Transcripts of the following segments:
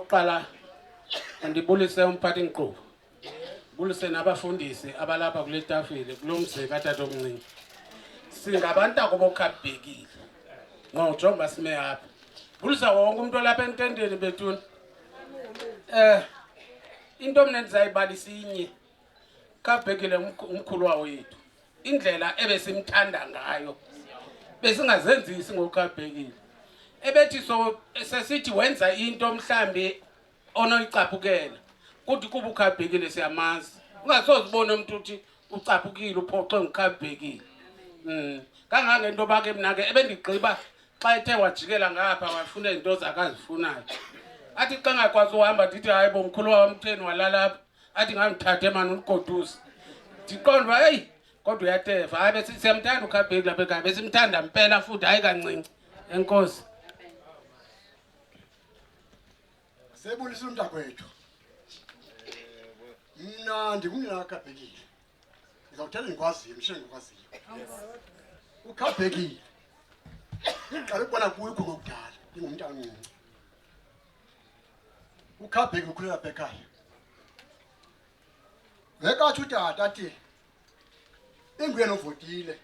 oqala andibulise umphathi inkqubo. Bulise nabafundisi abalapha kule tafile kulomzi katata omncinci. Singabantu akubokhabhekile. Ngojonga sime apha. Bulisa wonke umuntu olapha entendeni bethuna. Into mina ndizayibalisa inye. Khabhekile umkhulu wawo yethu. Indlela ebesimthanda ngayo. Besingazenzisi ngokhabhekile. Ebethi so sesithi wenza into mhlambi onoyicaphukela. Kuthi kuba ukhabhekile siyamazi. Ungasozibona umuntu uthi ucaphukile uphoxe ngikhabhekile. Kangange into bake mina ke ebendigqiba xa ethe wajikela ngapha wafuna izinto zakazifunayo. Athi xa ngakwazi uhamba ndithi hayi bo mkhulu wami utheni walala athi ngangithathe manje uNkodusi. Ndiqonda hey kodwa uyateva hayi bese siyamthanda ukhabhekile lapha ekhaya besimthanda impela futhi hayi kancinci. Enkosi. Sebulisa umntakwethu. Mina ndingumnina kaKhabhekile. Ngizawuthetha ngikwaziyo, mshenge ngikwaziyo. UKhabhekile. Qala ukubona kuyo ngokudala, ngingumuntu omncinci. UKhabhekile ukhulela lapha ekhaya. Ngekathi utata athi inguye novotile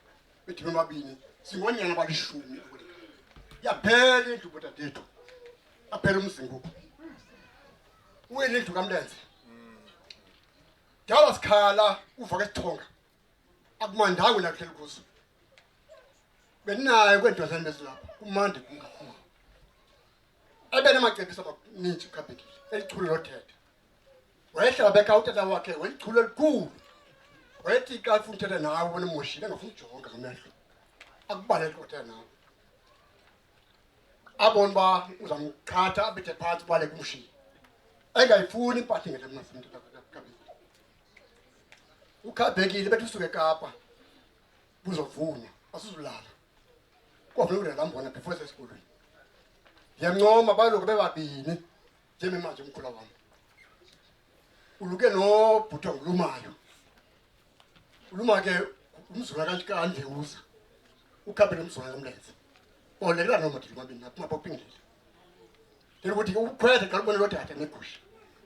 bethi nomabini singonyana balishumi yaphela indlu bodadethu. Aphela umzinguko. Wena indlu kaMlenze. Dala sikhala uva ke sithonga. Akumandawo la kuhleli kuso. Beninayo kwendozana besilapha. Umande kungakhulu. Abena amacebisa abaninzi uKhabhekile. Elichule lothetha. Wayehlala beka utata wakhe welichule elikhulu. Wayethi xa ufuna uthetha nawe ubona emoshile engafuni ujonga ngamehlo. Akubaleke uthetha nawe. Abona ba uzamqhatha abethe phansi bale kumshini. Engayifuni impahla ngeke mnafuna uthetha kaKhabhekile. UKhabhekile bethi usuke eKapa. Buzovuna, asizulala. Kwafuneka ulambona before sesikolweni. Ngiyancoma baloku bebabini njeme manje umkhulu wami. Uluke nobhutho ngulumayo. Uluma ke umzula kaNdle uza. UKhabhekile umzula kaMlenze. Olekela nomathi mabini naphuma bopingile. Ukuthi ukhwethe xa ubona lodade negusha.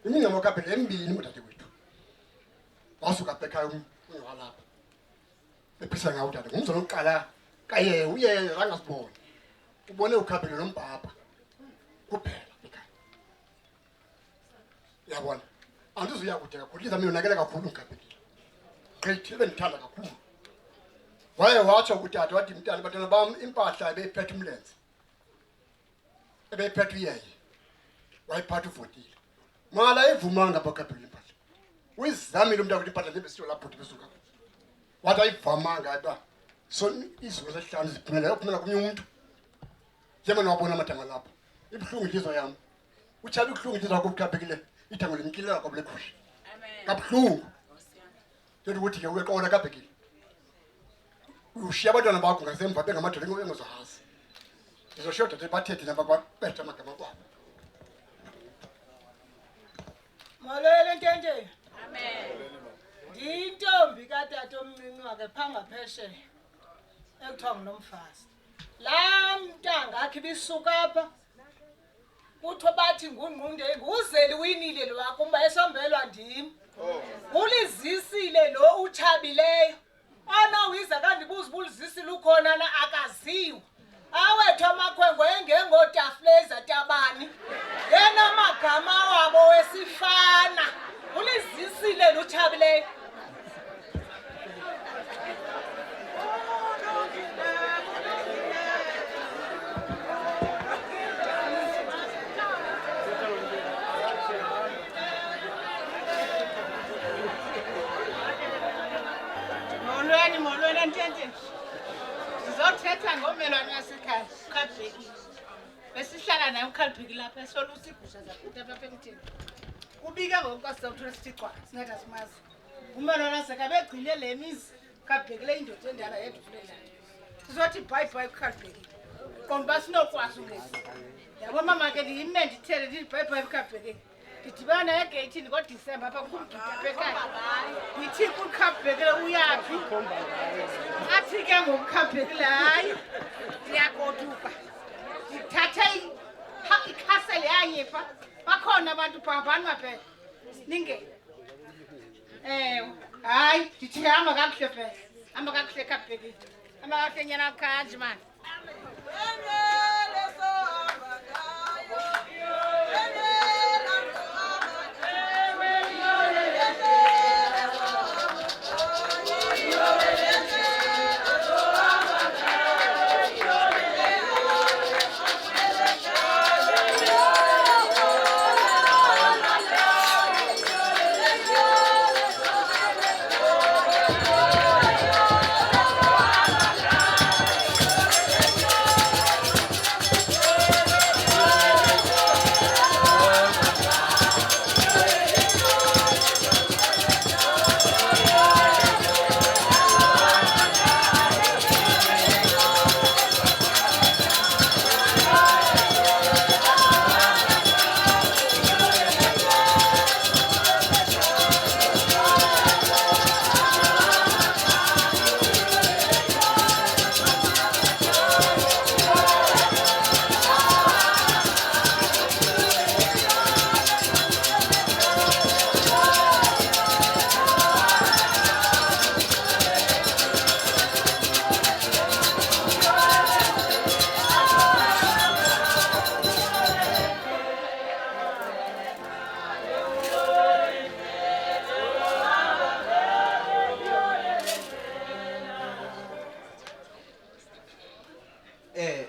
Imingamo kaKhabhekile embini mudade wethu. Wasuka bekhaya umngalapha. Ephisa ngawo dade ngumzona oqala kaye uye rangasibona. Ubone uKhabhekile nompapa. Kuphela ekhaya. Yabona. Andizuya kude kakhulu liza mina nakela kakhulu uKhabhekile. Great ebendithanda kakhulu. Waye watsho kutata wathi mntana batana bam impahla ebeyiphethe umlenze. Ebeyiphethe uyeye. Wayiphatha uvotile. Mala ivumanga baKhabhekile impahla. Uyizamile umuntu akuthi impahla lebesiyo lapho besuka. Wathi ayivamanga aba. So izinto zehlanu ziphumela kumnye umuntu. Njema wabona amadanga lapha. Ibhlungu inhliziyo yami. Uchabe ibhlungu inhliziyo yakho uKhabhekile ithango lemkilelo kwabule khusha. Amen. Kabhlungu. Njengoba uthi ke uyeqola kaBhekile. Ushiya abantwana bakho ngasemva bengamadolo engozohasi. Ngizoshoda ukuthi bathethe nabakubetha amagama kwabo. Molele ntente. Amen. Ndintombi katata omncinci wake phanga phesheya. Ekuthiwa nguNomfazi. La mntanga akhe bisuka apha. Kuthiwa bathi ngungqunde nguzeli winile lo wakho umba esombelwa ndim. Ulizisile lo uchabileyo. Wiza kandibuza bulizisile ukhona na akaziwa. Awethu amakhwenkwe engengotafleza tabani. Yena amagama wabo wesifana. Ulizisile lo uchabileyo. Molweni ntente. Sizothetha ngomelwane wasekhaya uKhabhekile. Besihlala naye uKhabhekile lapha esolusa igusha zakhe lapha emthini. Kubike ngokwasi sawuthola sithi cwa singathi asimazi. Umelwane wasekhaya begcile lemizi uKhabhekile indoda endala yedwa fulela. Sizothi bye bye uKhabhekile. Qonda basinokwazi ngesi. Yabo mama ke ndiyime ndithele ndithi bye bye uKhabhekile. Ndidibana egate ngoDisemba apha kumgida ekhaya. Ndithi uKhabhekile uyaphi? Athi ke ngokuKhabhekile hayi. Ndiyagoduka. Ndithathe ikhasele yanyipa bakhona abantu phabani phela ninge hayi ndithi hamba kakuhle phela hamba kakuhle kaBheki hamba kakuhle nyana kanje man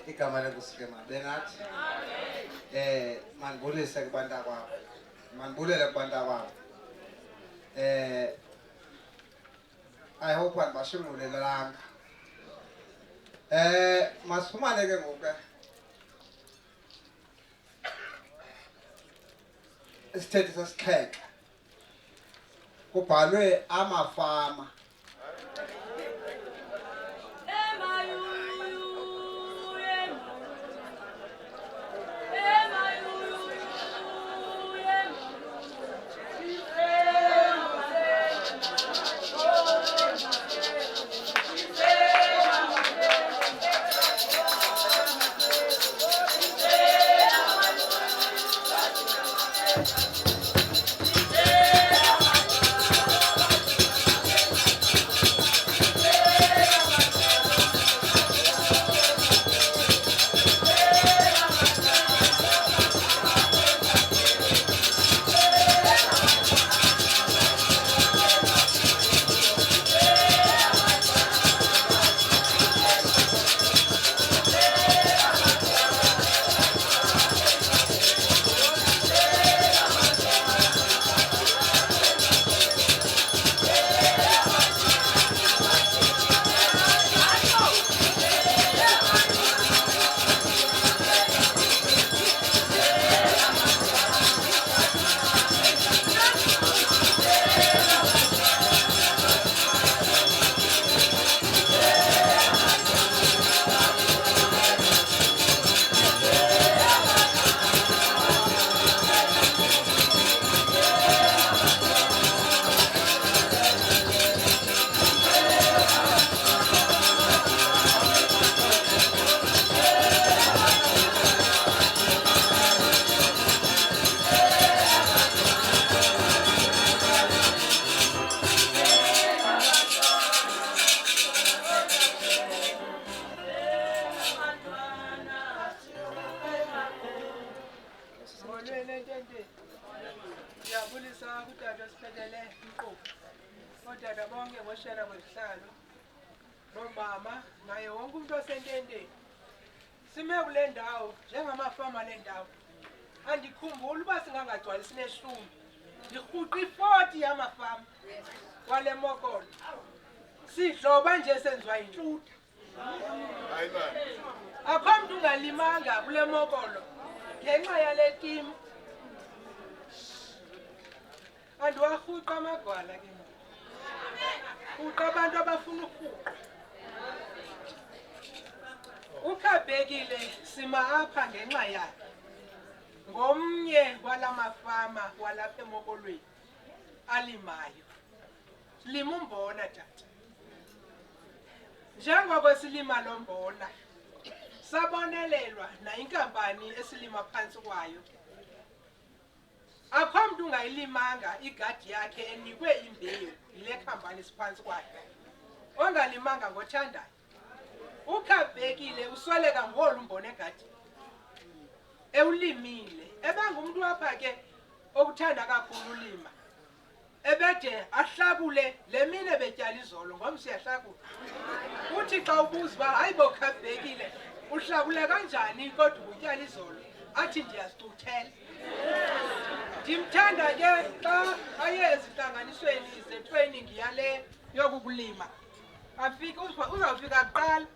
igama lenkosikema bengathi manibulise kubantu akwabo manibulele kubantu akwabo I hope bashimulelanga masifumane ke ngoku isithethe sesixhenxe kubhalwe amafama Mama, naye wonke umuntu osentendeni. Sime kule ndawo njengamafama le ndawo. Andikhumbula uba singangagcwali sineshumi. Ndihuqa i-40 yamafama wale mokolo. Sidloba nje senziwa yintuthu. Hayi man. Akho umuntu ungalimanga kule mokolo ngenxa yale timu. Andiwahuqa amagwala ke. Huqa abantu abafuna ukuhuqa. UKaBhekile sima apha ngenxa yakhe. Ngomnye kwalamafama walapha eMokolweni alimayo. Lima umbona tata. Njengoba silima lo mbona sabonelelwa na inkampani esilima phansi kwayo. Akho mntu ungayilimanga igadi yakhe enikwe imbewu yile khampani siphansi kwayo. Ongalimanga ngothandayo. Ukhabhekile usweleka ngolu umbona egadi. Ewulimile. Ebangumuntu apha ke okuthanda kakhulu ulima. Ebede ahlakule lemine betyala izolo ngomsi yahlakula. Uthi xa ubuza ba hayibo khabhekile uhlakule kanjani kodwa utyala izolo athi ndiyazicuthela. Ndimthanda ke xa aye ezihlanganisweni ze-training yale yokukulima. Afika uzawufika kuqala.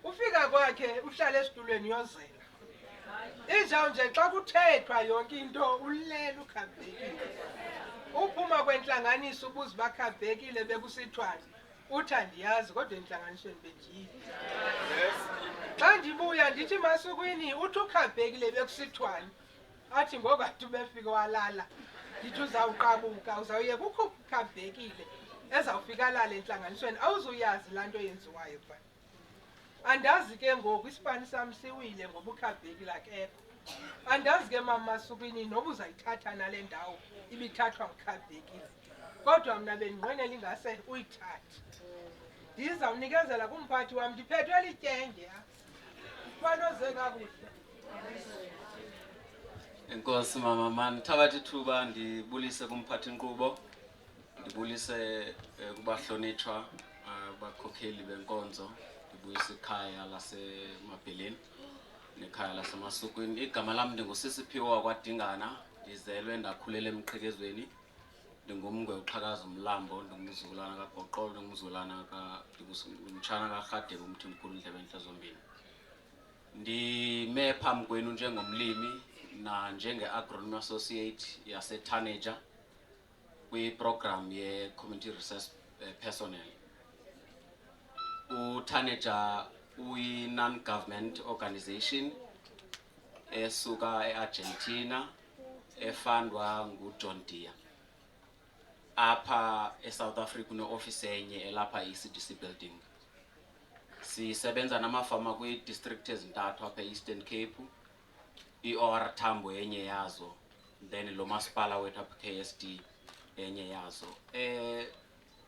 Ufika kwakhe uhlala esitulweni yozela. Injawu nje xa kuthethwa yonke into ulela ukhabhekile. Uphuma kwenhlanganiso ubuza bakhabhekile bekusithwani. Uthi andiyazi kodwa enhlanganisweni benjini. Xa ndibuya ndithi masukwini uthi ukhabhekile bekusithwani. Athi ngokathi befika walala. Ndithi uzawuqabuka uzawuyeka ukhabhekile ezawufika lala enhlanganisweni awuzuyazi laa nto yenziwayo kuba. Andazi ke ngoku isipani sami siwile ngoba ukhabhekile akekho. Andazi ke mama Masukwini noba uzayithatha nale ndawo ibithathwa ngukhabhekile. Kodwa mna bendinqwenela ingase uyithathe. Ndizawunikezela kumphathi wam ndiphethwe lityenge. Kwanoze kakuhle. Enkosi mama mandithabathe ithuba ndibulise kumphathi nkqubo. Ndibulise kubahlonitshwa abakhokheli benkonzo. Ndibulise ikhaya laseMabheleni nekhaya laseMasukwini. Igama lam ndingusisiphiwo wakwaDingana. Ndizelwe ndakhulela eMqhekezweni. Ndingumngwe uqhakaza umlambo, ndingumzulwana kaGoqolo, ndingumtshana kaRhadebe umthimkhulu Ndlebe Ntle zombini. Ndime phambi kwenu njengomlimi na njenge-agronomy associate yaseThaneja kwiprogram ye-community resource personnel. uThaneja uyi-non-government organization esuka e-Argentina efundwa nguJohn Deere. Apha eSouth Africa une-office enye elapha i-CDC building. Sisebenza namafama kwi-district ezintathu apha e-Eastern Cape, i-OR Tambo enye yazo, then lo masipala wethu apha KSD enye yazo.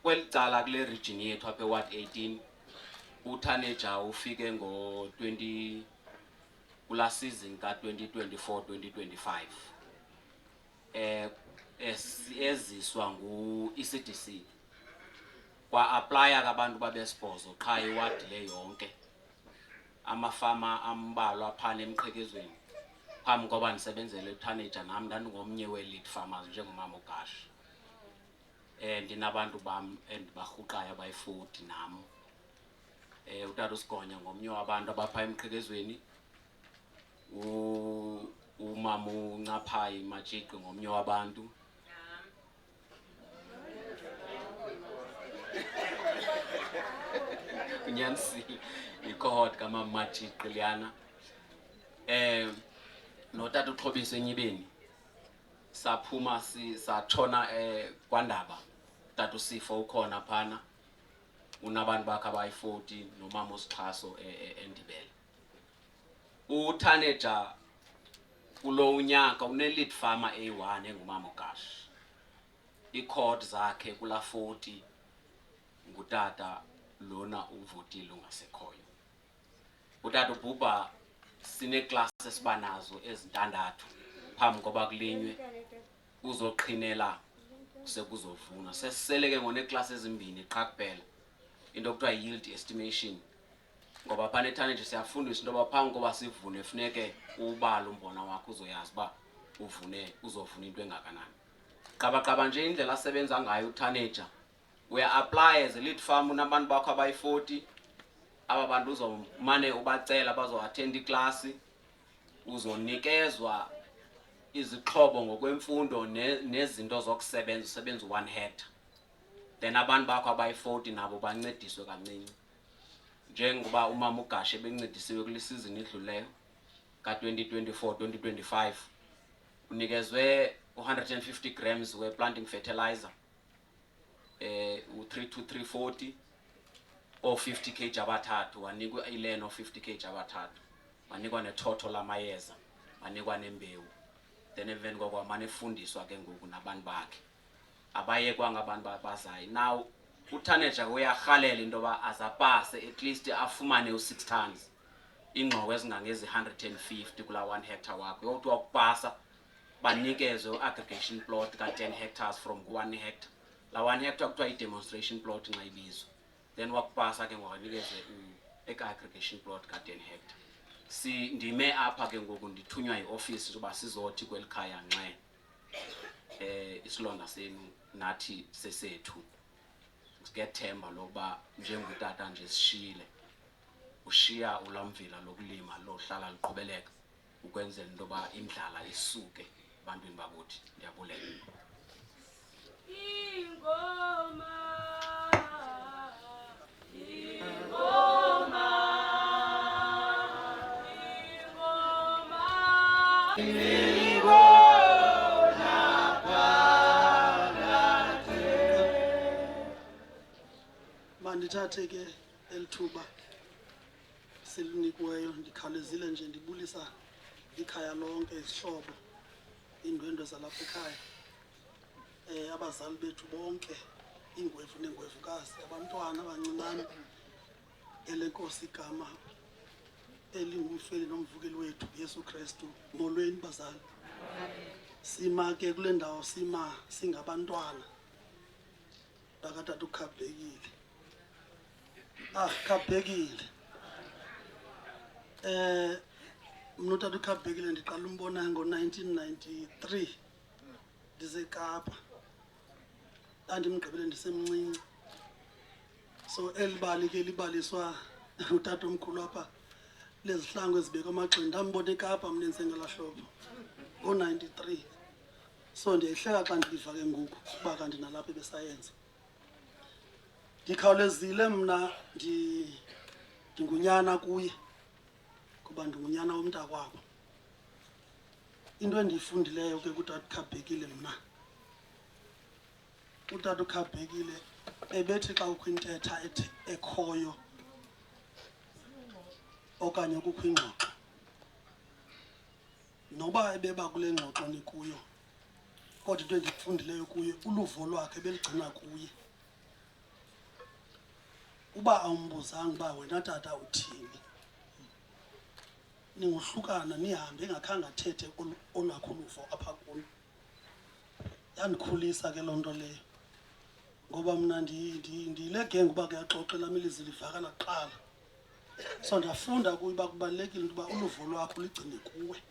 Kweli cala kule region yethu apha eWard 18, uThaneja ufike ngo-20 kula season ka-2024-2025. Eziswa ngu-ECDC. Kwa-aplya kabantu babesibhozo qha iwadi le yonke. Amafama ambalwa phana eMqhekezweni. Phambi koba ndisebenzele uThaneja nam ndandingomnye wee-lead farmers njengomama uGashi. Ndinabantu bam endibarhuqayo abayi-40 nam. Utata uSigonya ngomnye wabantu abapha eMqhekezweni. Umama uNcaphayi Matshiki ngomnye wabantu. Unyanisile i-cohort kamama Matshiki liyana. Notata uXhobisa eNyibeni. Saphuma satshona kwaNdaba. Tata uSifo ukhona phana. Unabantu bakhe abayi-40 nomama uSixhaso eNdibele. uThaneja kulo unyaka une-lead farmer A1 engumama uGashi. I-code zakhe kula 40 ngutata lona uvotile ungasekhoyo. Utata ubhubha sineklasi esibanazo ezintandathu phambi koba kulinywe uzoqhinela sekuzovuna. Sesiseleke ngoneklasi ezimbini qha kuphela into okuthiwa yield estimation. Ngoba phana eThaneja siyafundiswa into yoba phambi koba sivune funeke ubala umbona wakho uzoyazi uba uzovuna into engakanani. Qaba nje indlela asebenza ngayo uThaneja. Uya-apply as a lead farm unabantu bakho abayi-40. Aba bantu uzomane ubacela bazo-attend iklasi. Uzonikezwa izixhobo ngokwemfundo nezinto zokusebenza usebenza 1 hectare. Then abantu bakho abayi-40 nabo bancediswe kancinci. Njengoba umama uGashi bencedisiwe kule season idluleyo ka-2024-2025 unikezwe 150 grams we-planting fertilizer u-32340 or 50 kg abathathu wanikwa ilen of 50 kg abathathu. banikwa nethotho lamayeza, banikwa nembewu. Then emveni kokwa manefundiswa ke ngoku nabantu bakhe. Abayekwa ngabantu babazayo. Now uthaneja uyarhalela into ba azapase at least afumane u6 tons. Ingqobo ezingangezi 150 kula 1 hectare wakhe. Uyothi wakupasa banikezwe aggregation plot ka 10 hectares from 1 hectare. La 1 hectare kuthiwa i-demonstration plot nxa ibizwa. Then wakupasa ke ngokunikezwe aggregation plot ka 10 hectare. Si ndime apha ke ngoku ndithunywa ioffice uba sizothi kwelikhaya nxe isilonda senu nathi sesethu. Sikethemba lokuba njengotata nje sishile ushiya ulamvila lokulima lohlala liqhubeleka ukwenzela into ba indlala isuke ebantwini bakuthi. Ndiyabulela. Ingoma mandithathe ke elithuba selinikiweyo ndikhawulezile nje ndibulisa ikhaya lonke izihlobo indwendwe zalapha ekhaya abazali bethu bonke ingwevu nengwevukazi abantwana abancinane elenkosi igama elingumfeli nomvukeli wethu Yesu Kristu. Molweni bazali. Sima ke kule ndawo sima singabantwana bakatata uKhabhekile. Khabhekile. Mna utata uKhabhekile ndiqala umbona ngo-1993 ndiseKapa. Andimgqibele ndisemncinci. So elibali ke libaliswa utata omkhulu apha lezihlangu ezibekwa amagxini. Ndambona eKapa mna ensengela hlobo ngo-93. So ndiyayihleka xa ndiva ke ngoku kuba kanti nalapha besayenza. Ndikhawulezile mna ndingunyana kuye kuba ndingunyana womntakwabo. Into endiyifundileyo ke kutata uKhabhekile mna, utata uKhabhekile ebethi xa kukho intetha ekhoyo okanye kukho ingxoxo, noba ebeba kule ngxoxo nikuyo, kodwa into endiyifundileyo kuye uluvo lwakhe beligcina kuye. Uba awumbuzanga uba wena tata uthini, ningohlukana nihambe engakhange athethe olwakho uluvo apha kulo. Yandikhulisa ke loo nto leyo, ngoba mna ndiyile gengu uba kuyaxoxa lami ilizwi livakala kuqala. So ndafunda kuye uba kubalulekile into uba uluvo lwakho ligcine kuwe.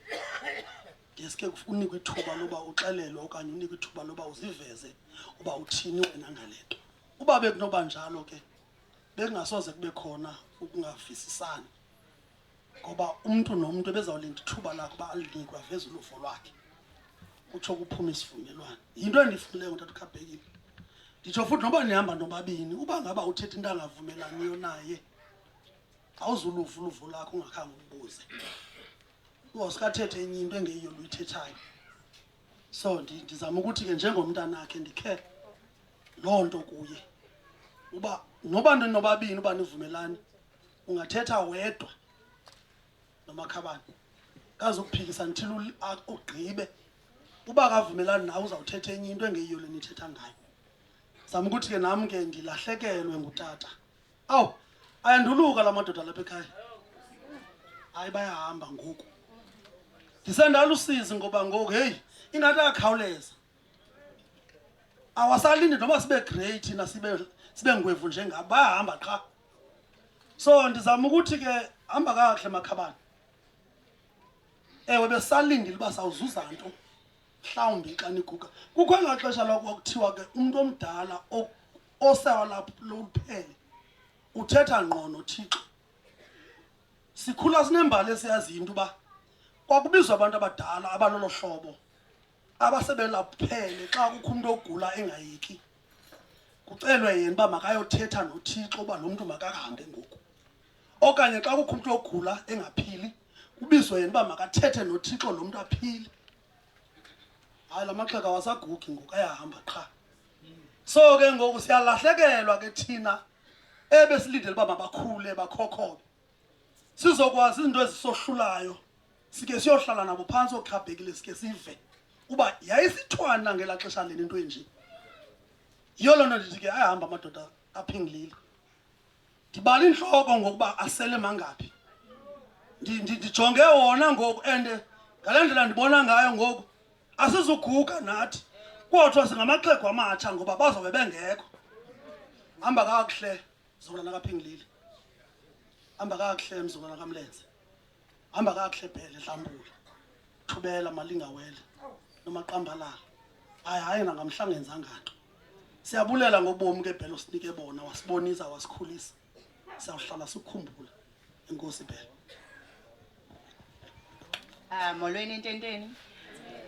Deske unikwe ithuba loba uxelelwe okanye unikwe ithuba loba uziveze uba uthini wena ngale nto. Uba bekunoba njalo ke bekungasoze kube khona ukungavisisani, ngoba umuntu nomuntu ebezawulinda ithuba lakhe uba alinikwe aveze uluvo lwakhe utsho kuphuma isivumelwano. Yinto endiyifundileyo ngutata uKhabhekile. Nditsho futhi noba nihamba nobabini, uba ngaba uthetha into angavumelaniyo naye awuzuluva uluvo lakho ungakhange umbuze. Usikathethe enye into engeyiyo luyithethayo. So ndizama ukuthi ke njengomntanakhe ndikhe loo nto kuye uba noba nobabini uba nivumelani ungathetha wedwa noMakhabane kazokuphikisa until ugqibe. Uba akavumelani nawe uzawuthetha enye into engeyiyo le nithetha ngayo. Zama ukuthi ke nami ke ndilahlekelwe ngutata. Awu ayanduluka la madoda lapha ekhaya. Hayi bayahamba ngoku. Ndisendala usizi ngoba ngoku hey ingathi akakhawuleza. Awasalindi noba sibe great na sibe ngwevu njengabo, bayahamba qha. So ndizama ukuthi ke hamba kahle Makhabane. Ewe besalindile uba sawuzuza nto mhlawumbi xa niguga. Kukho ngaxesha lokho kuthiwa ke umuntu omdala osawa lapho luphele uthetha ngqo noThixo. Sikhula sinembali esiyazi into uba kwakubizwa abantu abadala abalolo hlobo abasebelaphele xa kukho umuntu ogula engayiki. Kucelwe yena uba makayothetha noThixo uba lo muntu makahambe ngoku. Okanye xa kukho umuntu ogula engaphili kubizwe yena uba makathethe noThixo lo muntu aphile. Hayi la maxheka wasagugi ngoku ayahamba qha. So ke ngoku siyalahlekelwa ke thina ebesilindele uba mabakhule bakhokhobe. sizokwazi izinto ezisohlulayo sike siyohlala nabo phansi oKhabhekile sike sive uba yayisithwana ngela xesha leni into enje. Yiyo loo nto ndithi ke ayahamba amadoda aphingilile. Ndibala inhloko ngokuba asele mangaphi. Ndijonge wona ngoku and ngale ndlela ndibona ngayo ngoku asizuguga nathi. Kodwa singamaxhego amatsha ngoba bazobe bengekho. Hamba kakuhle mzukulwana kaphingilile. Hamba kakuhle mzukulwana kaMlenze. Hamba kakuhle Bhele Dlambula. Thubela Malingawele noMaqambalala. Hayi nangamhlangenzanga nto. Siyabulela ngobomi ke Bhele usinike bona wasibonisa wasikhulisa. Siyawuhlala sikukhumbula. Inkosi Bhele. Molweni Ntenteni.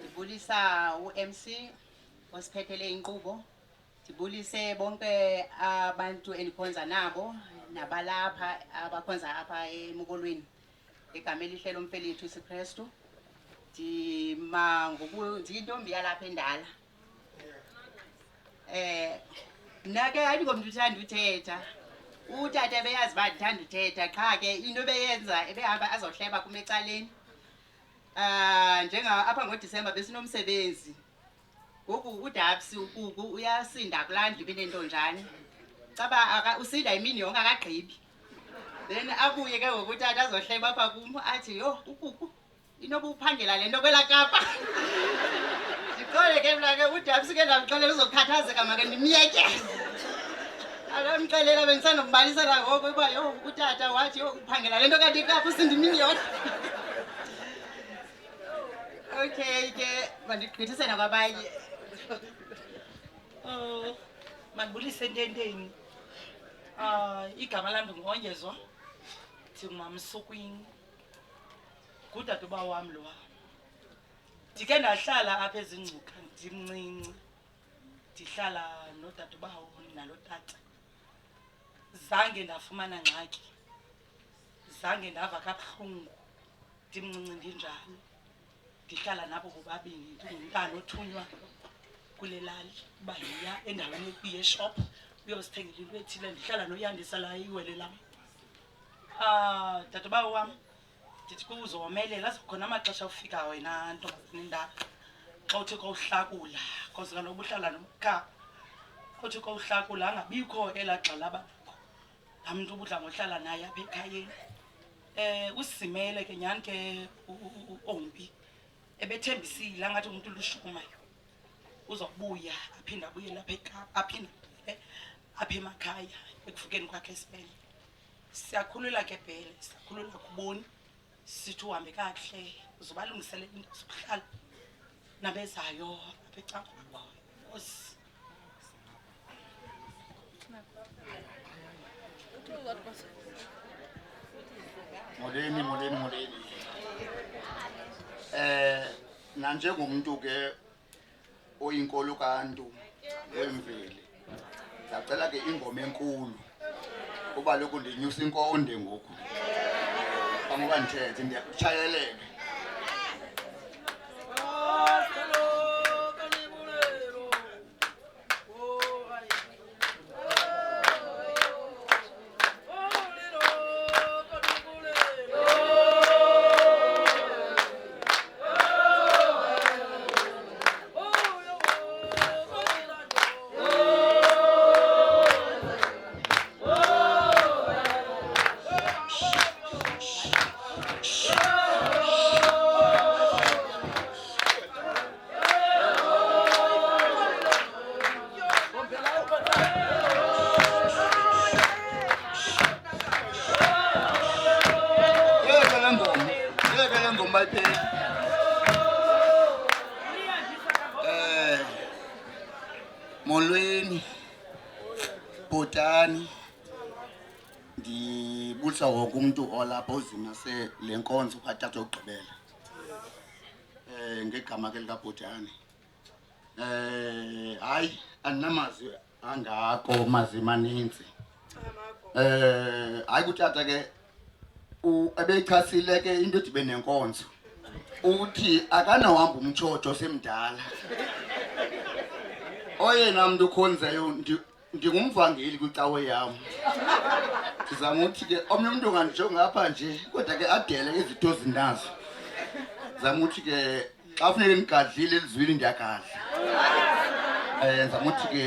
Ndibulisa uMC osiphethele inkqubo. Ndibulise bonke abantu endikhonza nabo nabalapha abakhonza apha emukolweni. Igama elihle lomfelethi uSikrestu. Ndiyintombi yalapha endala. Mna ke andingomntu uthanda uthetha. Utata beyazi uba ndithanda uthetha qha ke into beyenza ebehamba azohleba kum ecaleni. Njenga apha ngoDisemba besinomsebenzi. Ngoku uDabsi ukuku uyasinda kulaa ndlu ibinentonjane. Caba usinda imini yonke akagqibi. Then abuye ke ngoku utata azohleba apha kum athi yho ukuku inoba uphangela le nto kwela Kapa. Ndiqole ke mna ke uDabsi ke ndamxelela uzokhathazeka make ndimyeke. Alamxelela bendisandokubalisela ngoku uba yho utata wathi yho uphangela le nto kanti iKapa usinda imini yonke. Okay ke mandigqithisena kwabanye. Mandibulise Ntenteni. Igama lami ngongezwa. Ndingumamsukwini. Ngudade uba wami lo. Ndike ndahlala apha ezingcuka ndimncinci. Ndihlala nodade ubawo nalo tata. Zange ndafumana ngxaki. Zange ndava kabuhlungu. Ndimncinci ndinjalo. Ndihlala nabo bobabini ndingumntana othunywa kule lali uba yiya endaweni yeshop uyosithengela into ethile. Ndihlala noYandisa la iwele lam. Dadobawo wam ndithi kuzomelela azokhona amaxesha ufika wena ntombazana endala xa uthi kowuhlakula because kaloku ubuhlala nomkha uthi kowuhlakula angabikho elaa gxalaba laa mntu ubudla ngohlala naye apha ekhayeni. Usimele ke nyhani ke ombi ebethembisile angathi umuntu lushukumayo uzobuya aphinda abuye lapha eKapa aphinda apha emakhaya ekufukeni kwakhe esibele. Siyakhulula ke Bhele, siyakhulula kuboni sithi uhambe kakuhle uzobalungisele into zokuhlala nabezayo apha ecakwakho. Nkosi. Molweni. Nanjengomuntu ke oyinkolo kantu wemveli. Ngicela ke ingoma enkulu. Kuba lokho ndinyusa inkonde ngoku. Ngoba ndithethe ndiyachayeleka. Molweni Bhotani ndibulisa wonke umuntu olapha ozimase le nkonzo katata ogqibela ngegama ke lika Bhotani. Hayi andinamazwi angako mazima maninzi. Hayi kutata ke ebechasile ke into edibe nenkonzo uthi akanawahamba umtshotsho semdala oyena muntu ukhonzayo ngingumvangeli kwicawe yami. Ngizama ukuthi ke omnye umuntu ongandijonga ngapha nje kodwa ke adele izitho zinazo. Ngizama ukuthi ke xa kufanele nigadlile elizwini ndiyagadla. Ngizama ukuthi ke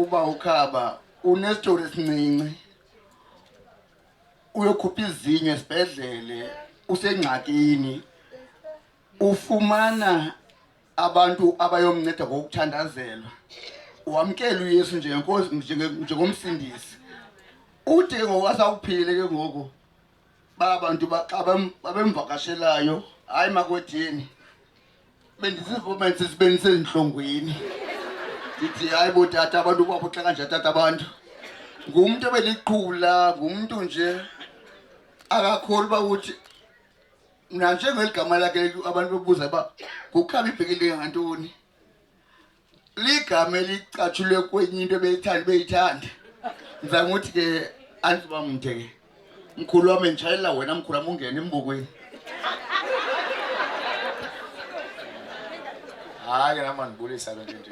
uba ukhaba unesitory esincinci. Uyokhupha izinyo esibhedlele usengxakini. Ufumana abantu abayomnceda ngokuthandazelwa. Wamkela uYesu njengenkosi njengomsindisi. Uthi ngoku asawuphile ke ngoku babantu babemvakashelayo hayi makwethini bendisibenise ezinhlongweni ndithi hayi bo tata abantu babuxa kanje tata abantu ngumuntu ebeliqhula ngumuntu nje akakholi ba uthi mina njengeligama lakhe abantu bebuza ba kukhaba ibhekile ngantoni ligama elicatshulwe kwenye into beyithanda ngizama ukuthi ke anti bamnte ke mkhulu wami ngitshayela wena mkhulu wami ungene embokweni hayi nama ndibulisa le nto nje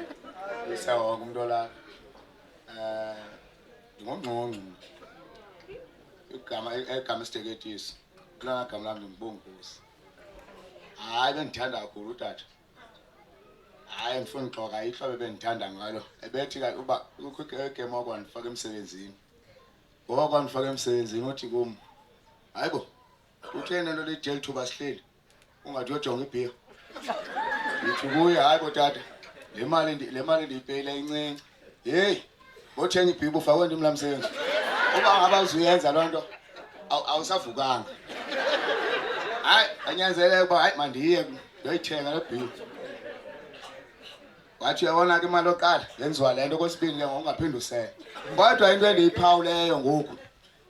isawa umuntu ola ngongqongqo igama isiteketisi kulana gama lami ngibongosi hayi bengithanda kakhulu utata hayi ngifuna uxoxa ihlobo bengithanda ngalo ebethi ka uba ukugema kwandifaka emsebenzini ngoba kwandifaka emsebenzini uthi kum hayibo uthena lo le jail thuba sihleli ungathi uyojonga ibhiya ngithi kuye hayibo tata le mali ndiyipeyile incinci hey bothenga ibhiya ufakwe ndim lamsebenzi uba ngabazuyenza loo nto awusavukanga hayi anyanzeleke uba hayi mandiye ndoyithenga le bhiya wathi uyabona ke imali oqala yenziwa le nto kwesibini ke ngokungaphinde usele kodwa into endiyiphawuleyo ngoku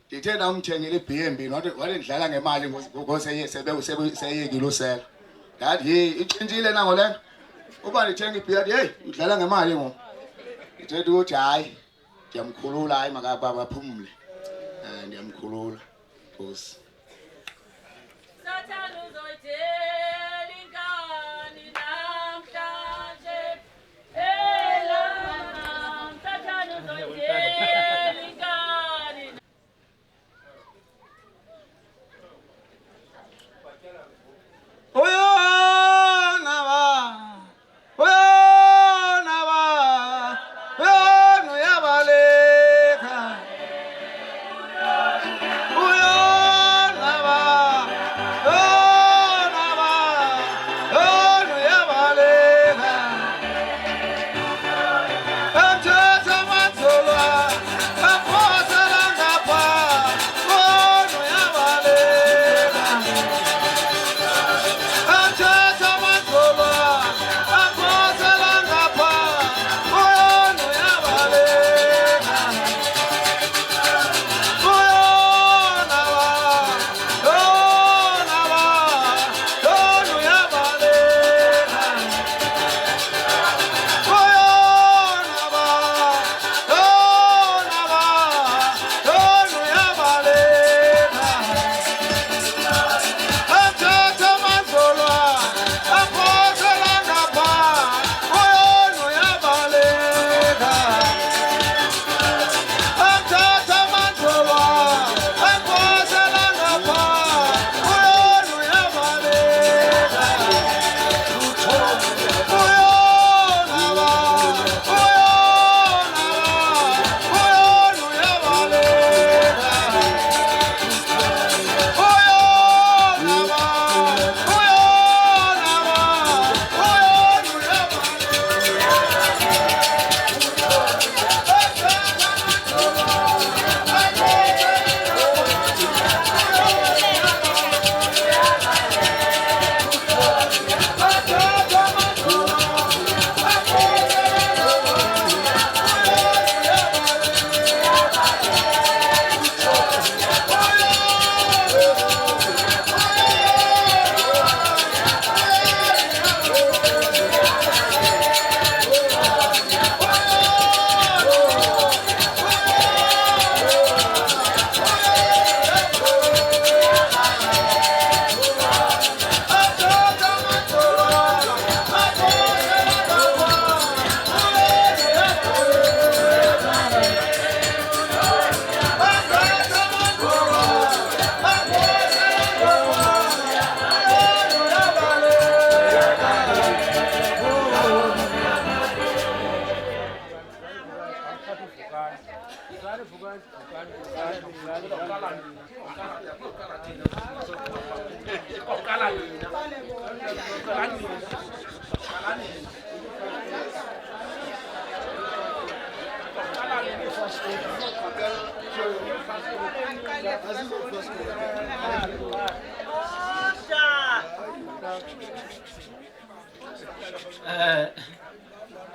ndithe ndamthengela ibhiya embini wathi ndidlala ngemali ngoseyekile usela ndathi yeyi itshintshile nango le nto uba ndithenga ibhiya athi heyi udlala ngemali ngoku ndithetha ukuthi hayi ndiyamkhulula hayi makabaphumle ndiyamkhulula nkosi Sathane uzoyithela inkani namhlanje elama Sathane uzoyithela inkani Uyo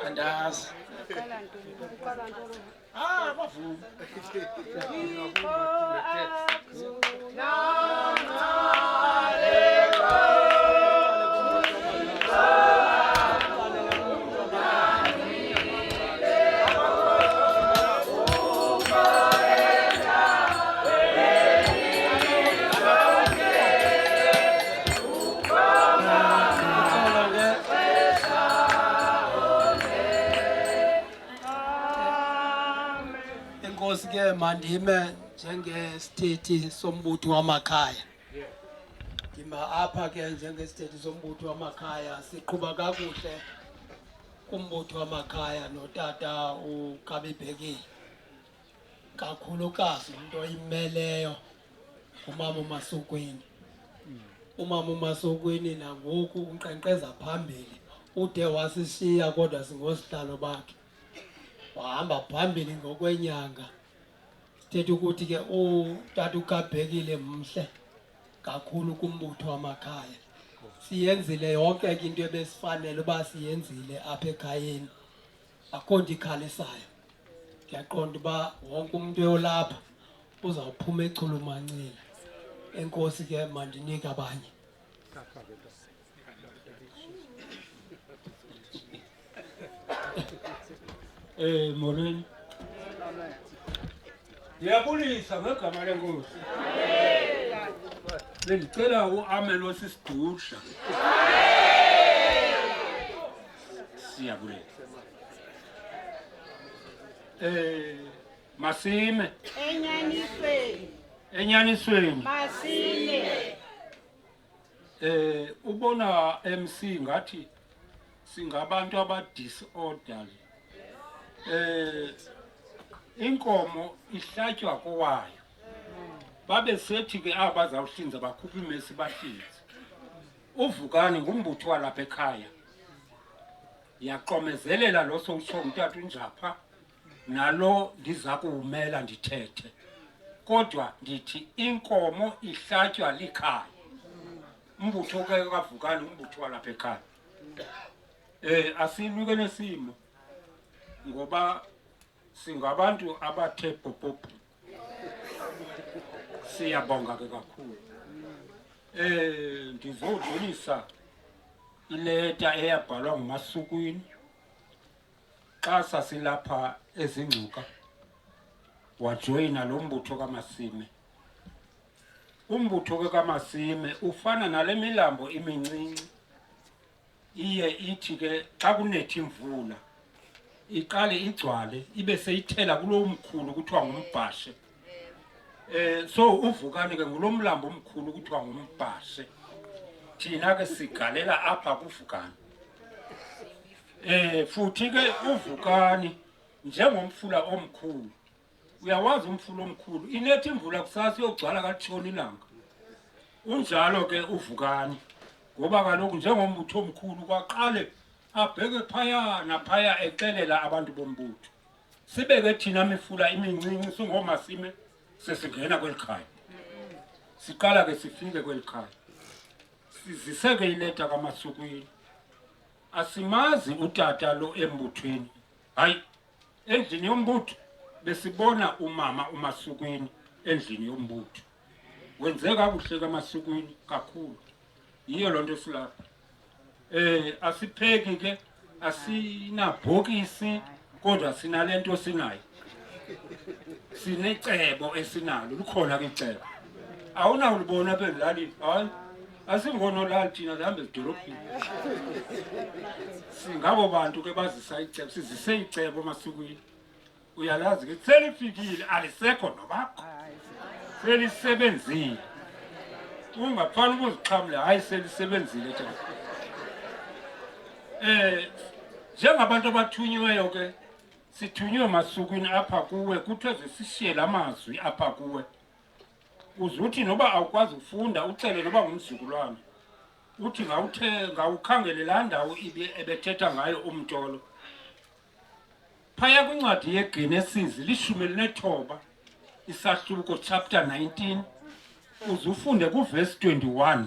Andazi. Ah, bavuma. Inkosi ke mandime njengesithethi sombutho wamakhaya. Ngima apha ke njengesithethi sombutho wamakhaya siqhuba kakuhle kumbutho wamakhaya notata uKabibhekile. Kakhulukazi into oyimeleyo umama uMasukweni. Umama uMasukweni nangoku unkqenkqeza phambili ude wasishiya kodwa singosihlalo bakhe. Wahamba phambili ngokwenyanga. Sithethe ukuthi ke utata uKabhekile mhle kakhulu kumbutho wamakhaya. Siyenzile yonke into ebesifanele uba siyenzile apha ekhayeni. Akho nto ikhalisayo. Ngiyaqonda uba wonke umuntu oyolapha uzawuphuma echulumancile. Enkosi ke mandinike abanye. Molweni. Ndiyabulisa ngegama lenkosi. Bendicela uAmelo Sisidusha. Siyabulisa. Masime. Enyanisweni. Masime. Ubona MC ngathi singabantu abadisorderly. Inkomo ihlatywa kowayo. Babe sethi ke abazawuhlinza bakhupha imesi bahlinze. Uvukani ngumbutho walapha ekhaya. Yaqomezelela lo sowusho umntatu unjapha nalo ndiza kuwumela ndithethe. Kodwa ndithi inkomo ihlatywa likhaya. Umbutho ke kaVukani umbutho walapha ekhaya. Asilwike nesimo ngoba singabantu abathe popopo. Siyabonga ke kakhulu. Ndizodlulisa ileta eyabhalwa nguMasukweni xa sasilapha ezingcuka wajoyina lo mbutho kaMasime. Umbutho ke kaMasime ufana nale milambo imincinci iye ithi ke xa kunethi imvula iqale igcwale ibe seyithela kulo mkhulu kuthiwa ngumbhashe. So uvukani ke ngulomlambo omkhulu kuthiwa ngumbhashe. Thina ke sigalela apha kuvukani. Futhi ke uvukani njengomfula omkhulu. Uyawazi umfula omkhulu inethi imvula kusasa iyogcwala katshoni ilanga. Unjalo ke uvukani ngoba kaloku njengombutho omkhulu kwaqale abheke phaya naphaya exelela abantu bombutho. Sibeke thina mifula imincinci singoMasime sesingena kwelikhaya. Siqala ke sifike kwelikhaya. Siziseke ileta kaMasukweni. Asimazi utata lo embuthweni. Hayi endlini yombutho besibona umama uMasukweni endlini yombutho. Wenze kakuhle kaMasukweni kakhulu. Yiyo lonto silapha. Asipheki ke asinabhokisi kodwa sinalento sinayo. Sinecebo esinalo likhona ke icebo. Awunawulibona apha ezilalini. Hayi asingonolali thina zihambe edolophini. Singabo bantu ke bazisa icebo sizise icebo Masukweni. Uyalazi ke selifikile alisekho nobakho. Selisebenzile. Ungafana ukuziqhamule hayi selisebenzile thina. Njengabantu abathunyiweyo ke sithunywe masukwini apha kuwe kuthiwe zisishiye la mazwi apha kuwe uzuthi noba awukwazi ufunda ucele noba ngumzukulwana uthi ngawukhangele laa ndawo ebethetha ngayo umtolo phaya kwincwadi yeGenesis 19 isahluko chapter 19 uzufunde kuverse 21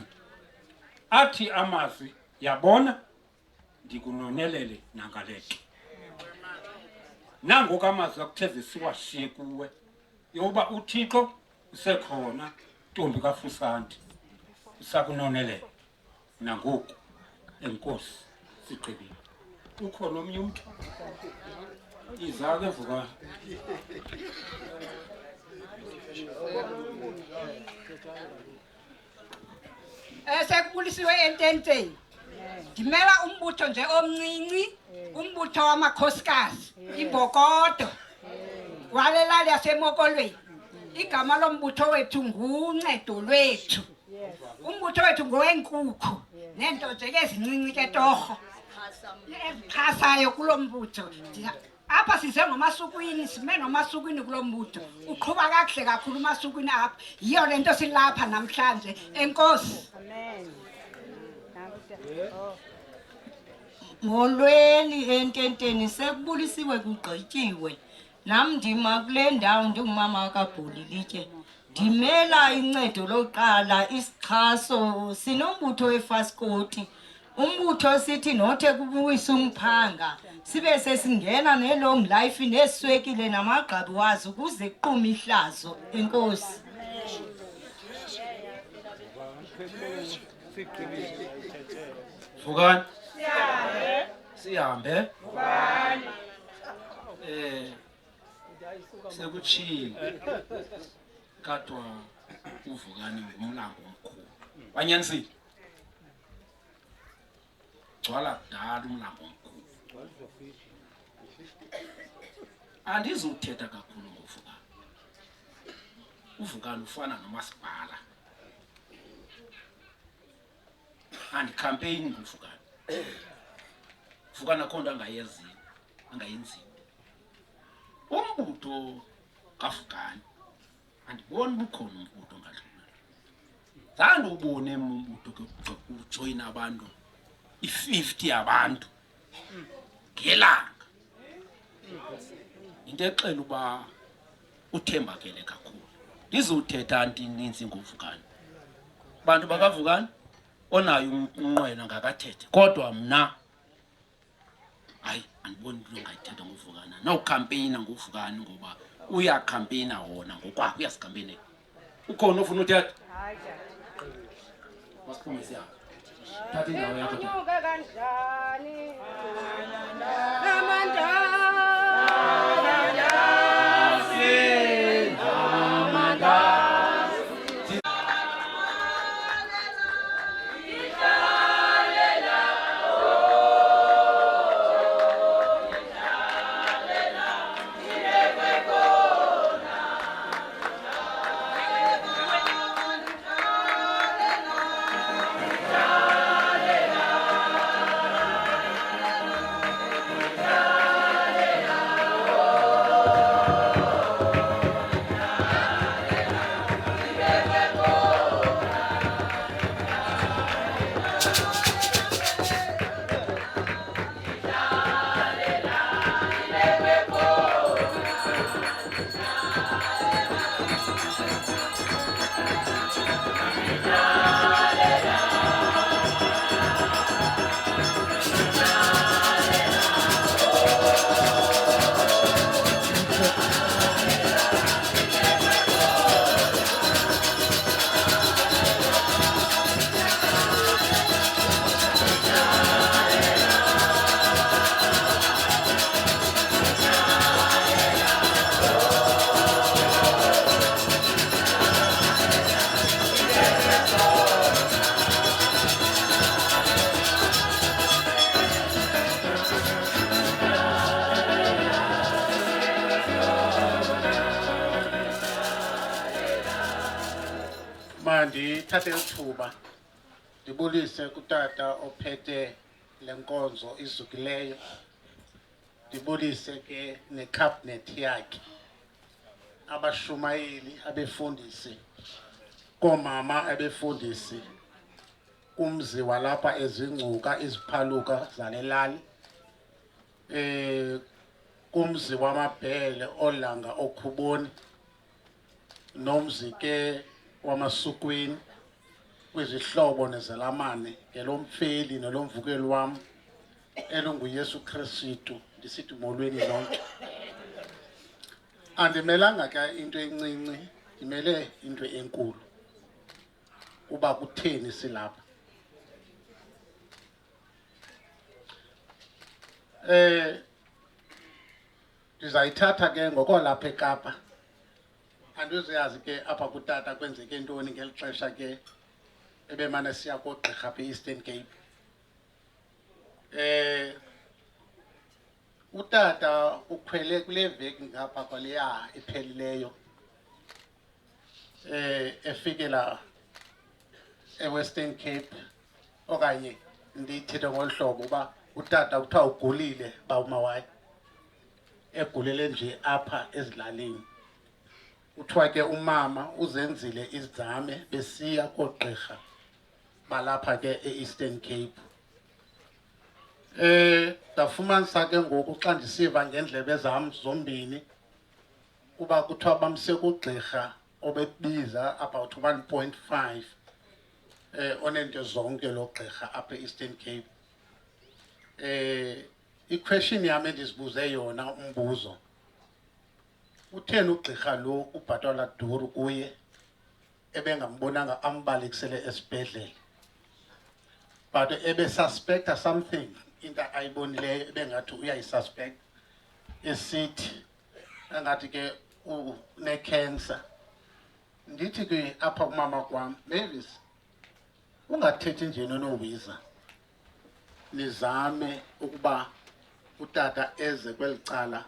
athi amazwi yabona ndikunonelele nangaleke nangoku amazwi akutheze siwashiye kuwe yoba uThixo usekhona ntombi kaFusanti usakunonelela nangoku enkosi sigqibile ukhona omnye umuntu izake vuka Sekubulisiwe ententeni. Ndimela umbutho nje omncinci, umbutho wamakhosikazi, iBhokodo. Walelali yaseMokolweni. Igama lombutho wethu nguNcedo Lwethu. Umbutho wethu ngowenkukhu. Nento nje ezincinci ke torho. Ezikhasayo kulombutho. Apha size ngomasukwini, sime nomasukwini kulombutho. Uqhuba kakuhle kakhulu umasukwini apha. Yiyo lento silapha namhlanje. Enkosi. Amen. Molweni ententeni sekubulisiwe kugqityiwe. Nam ndima kule ndawo ndingumama kaBholilitye. Ndimela incedo loqala isixhaso sinombutho weFaskoti. Umbutho sithi nothe kubuwisa umphanga sibe sesingena nelong life neswekile namagqabi wazo ukuze kuqhuma ihlazo. Enkosi. Vukani sihambe sekutshile kadwa uVukani ngumlambo omkhulu wanyanisile gcwala kudala umlambo omkhulu andizuthetha kakhulu ngoVukani uVukani ufana nomasipala andicampaign ngoVukani Vukani akhona angayenziyo umbutho kaVukani andiboni bukhona umbutho ngadlula zange ubone umbutho ujoyina abantu i50 abantu ngelanga into exela uba uthembakele kakhulu ndizothetha ninzi ngoVukani abantu bakaVukani onayo unqwela ngakathethe kodwa mna hayi andiboni into ongayithetha ngoVukani nawucampaigna ngoVukani ngoba uyacampaigna wona ngokwakhe uyasicampaigna ukhona ofuna uthetha hayi masiphume siya thatha indawo yakho unyuka kanjani Mandithathe ithuba ndibulise kutata ophethe lenkonzo izukileyo ndibulise ke necabinet yakhe, abashumayeli, abefundisi, komama abefundisi, kumzi walapha ezingcuka iziphaluka zalelali, kumzi wamabhele olanga okhuboni, nomzi ke wamasukweni, kwizihlobo nezelamane ngelomfeli nolomvukeli wam elunguYesu Kristu, ndisithi molweni lonke. Andimelanga ke into encinci, ndimele into enkulu. Uba kutheni silapha? Ndizayithatha ke ngokolapha eKapa. Andizuyazi ke apha kutata kwenzeke ntoni ngeli xesha ke ebemane siya koogqirha apha e-Eastern Cape. Utata ukhwele kule veki ngapha kwaleya ephelileyo, efikela eWestern Cape, okanye ndiyithethe ngolu hlobo uba utata kuthiwa ugulile bawumawayi, egulele nje apha ezilalini. Kuthiwa ke umama uzenzile izame besiya koogqirha balapha ke e-Eastern Cape. Ndafumanisa ke ngoku xa ndisiva ngendlebe zam zombini kuba kuthiwa bamse kugqirha obebiza about 1.5 onento zonke lo gqirha apha e-Eastern Cape. I-question yam endizibuze yona umbuzo, utheni ugqirha lo ubhatalwa duru kuye ebengambonanga ambalekisele esibhedlele, but ebesuspecta something, into ayibonileyo ebengathi uyayisuspect, esithi engathi ke une-cancer. Ndithi ke apha kumama kwam, Mavis, ungathethi nje nonowiza, nizame ukuba utata eze kweli cala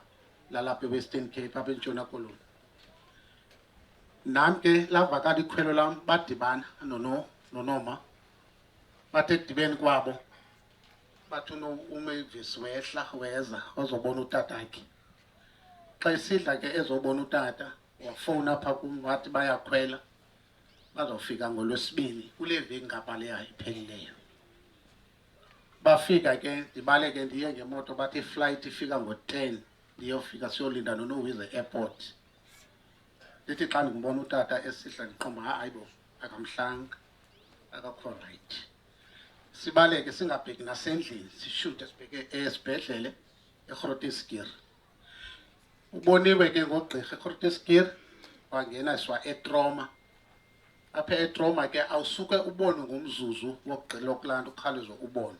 lalapha eWestern Cape apha eNtshona Koloni. Nam ke lavakala ikhwelo lam badibana nonoma, bathe ekudibeni kwabo bathi uMavis wehla weza ozobona utatakhe. Xa isidla ke ezobona utata wafowuna apha kum wathi bayakhwela bazofika ngoLwesibini kule veki ngapha leya iphelileyo. Bafika ke ndibaleke ndiye ngemoto, bathi iflight ifika ngo-10 ndiyofika siyolinda nonowize airport. Ndithi xa ndimbona utata esihla ndiqomba hayi bo akamhlanga, akakho right. Sibaleke singabheki nasendlini, sishute sibheke esibhedlele eGrooteskuur. Uboniwe ke ngogqirha eGrooteskuur, wangena siwa eTroma. Apha eTroma ke awusuke ubone ngomzuzu wokugqila okulanda ukhalizo ubone.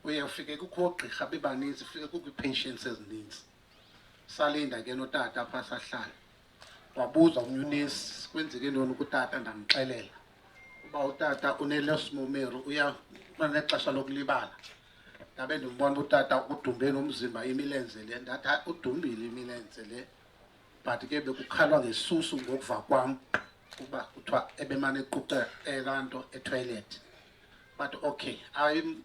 Uye ufike kukho oogqirha bebaninzi, ufike kukho ii-patients ezininzi. Salinda ke notata apha sahlala. Wabuza omnye unesi kwenzeke ntoni kutata, ndamxelela uba utata uneLesmomeru, unexesha lokulibala. Ndabe ndimbona utata udumbe nomzimba imilenze le, ndathi udumbile imilenze le, but ke bekukhalwa ngesusu ngokuva kwam kuba kuthiwa ebemane equqa elaa nto etoilet. But okay,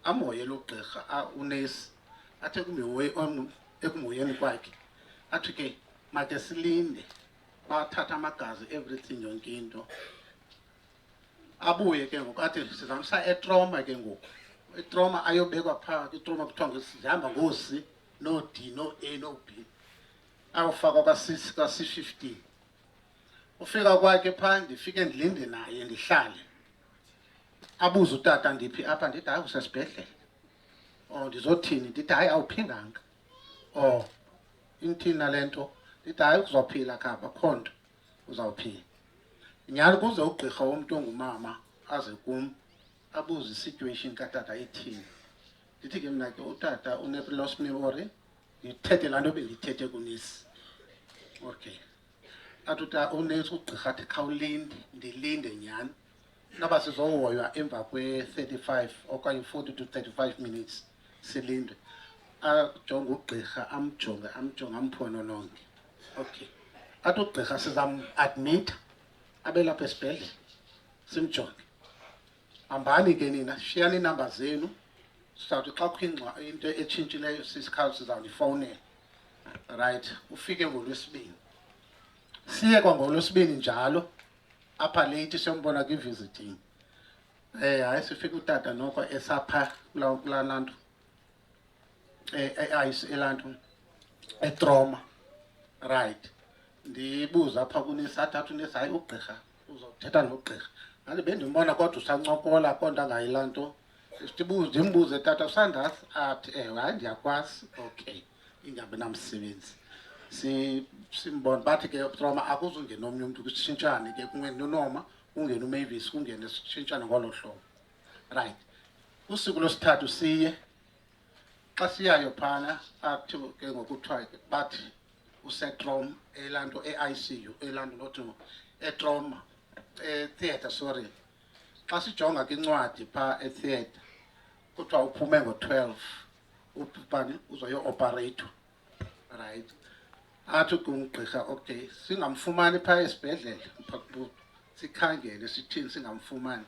amhoye lo gqirha unesi, athi ekumhoyeni kwakhe athi ke make silinde, bathatha amagazi everything yonke into. Abuye ke ngoku athi sizamsa eTroma ke ngoku. ITroma ayobekwa phakathi, iTroma kuthiwa ngezihamba ngooC, no-D, no-A, no-B. Ayofakwa ka-C15. Ufika kwakhe phaa ndifike ndilinde naye ndihlale. Abuze utata ndiphi apha, ndithi hayi usesibhedlele. Ndizothini? Ndithi hayi awuphinganga. Inthini nale nto? Ndithi hayi uzophila khapha, akho nto uzawuphila. Nyhani kuze ugqirha womntu ongumama aze kum abuze isituation katata ithini. Ndithi ke mna ke utata une-lost memory, ndithethe laa nto bendithethe kunesi. Okay. Athi unesi ugqirha athi khawulinde, ndilinde nyhani. Naba sizohoywa emva kwe-35 okanye 40 to 35 minutes silinde. Ajonge ugqirha, amjonge amphonononge. Okay. Athi ugqirha sizam-admitha abe lapha esibhedlele simjonge. Hambani ke nina, shiyani iinamba zenu, sizawuthi xa kukho into etshintshileyo sisikhawu sizawundifowunela. right ufike ngolwesibini siye kwangolwesibini njalo apha late siyombona kwi-visiting hayi sifike utata noko esapha kulaa lanto elanto etroma right ndibuza apha kunesi athathu unesi hayi ugqirha uzothetha nogqirha ngathi bendimbona kodwa usancokola konto angayilaa nto ndimbuze tata usandazi athi hayi ndiyakwazi okay ingabi namsebenzi simbona bathi ke troma akuzungena omnye umntu kusitshintshane ke kungene unoma kungene uMavis kungene sitshintshane ngolo hlobo right usuku lwesithathu siye xa siyayo phana athi ke ngokuthiwa bathi usetrom elanto e-ICU elanto nothi etroma theatre sorry xa sijonga kwincwadi phaa etheatre kuthiwa uphume ngo-12 ubani uzoyo-operator right athi kungqirha okay singamfumani phaa esibhedlele sikhangele sithini singamfumani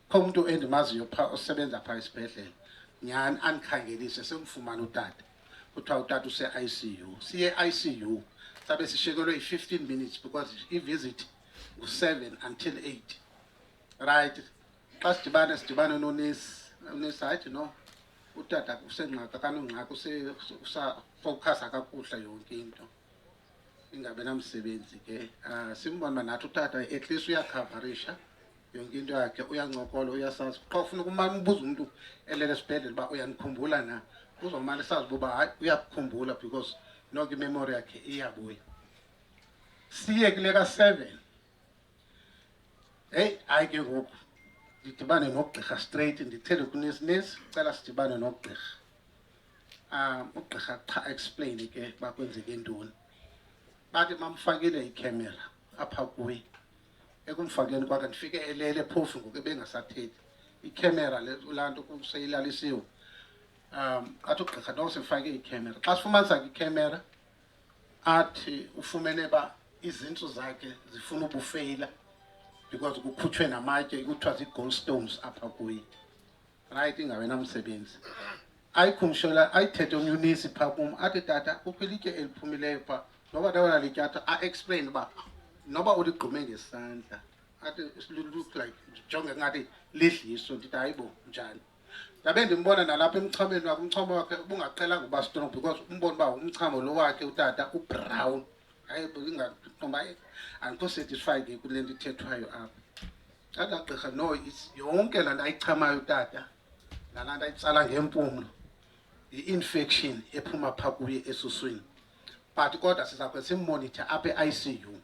kho umuntu endimaziyo phaa osebenza phaa esibhedlele nyhani andikhangelise semfumana utata kuthiwa utata use-ICU siye-ICU sabe sishekelwe i-15 minutes because i-visit ngu-7 until 8 right xa sidibane nonesi hayithi no utata usengxaka kanongxaka usafowukhasa kakuhle yonke into ingabe namsebenzi ke simbona nathi utata at least uyakhavarisha yonke into yakhe uyancokola uyasazi xa ufuna ukumane ubuza umuntu elele esibhedlele uba uyanikhumbula na uzomane sazi uba hayi uyakukhumbula because noko imemory yakhe iyabuya siye kule ka-7 hayi ke ngoku ndidibane nogqirha straight ndithele kunesinesi cela sidibane nogqirha ugqirha xa explain ke bakwenzeke ntoni bathi mamfakile ikhemera apha kuye ekumfakeni kwakhe ndifike elele phofu ngoku ebengasathethi ikhemera laa nto kuseyilalisiwe athi ugqirha noko sifake ikhemera xa sifumanisa ke ikhemera athi ufumene ba izintsu zakhe zifuna ubufeyila because kukhutshwe namatye kuthiwa zii-gallstones apha kuye right ingabe namsebenzi ayikhumshola ayithethe omnye unesi phaa kum athi tata kukho ilitye eliphumileyo phaa noba ndawona lityatha a-explain uba noba uligqume ngesandla athi look like ndijonge ngathi lidliso ndithi hayibo njani ndabe ndimbona nalapha emchameni wakhe umchamo wakhe ubungaqhelanga uba strong because umbona uba umchamo lo wakhe utata ubrown hayi ingatomba andikho satisfied ke kule nto ithethwayo apha athi gqirha no yonke laa nto ayichamayo utata nalaa nto ayitsala ngempumlo yi-infection ephuma phaa kuye esuswini but kodwa sizakwe simmonitha apha e-ICU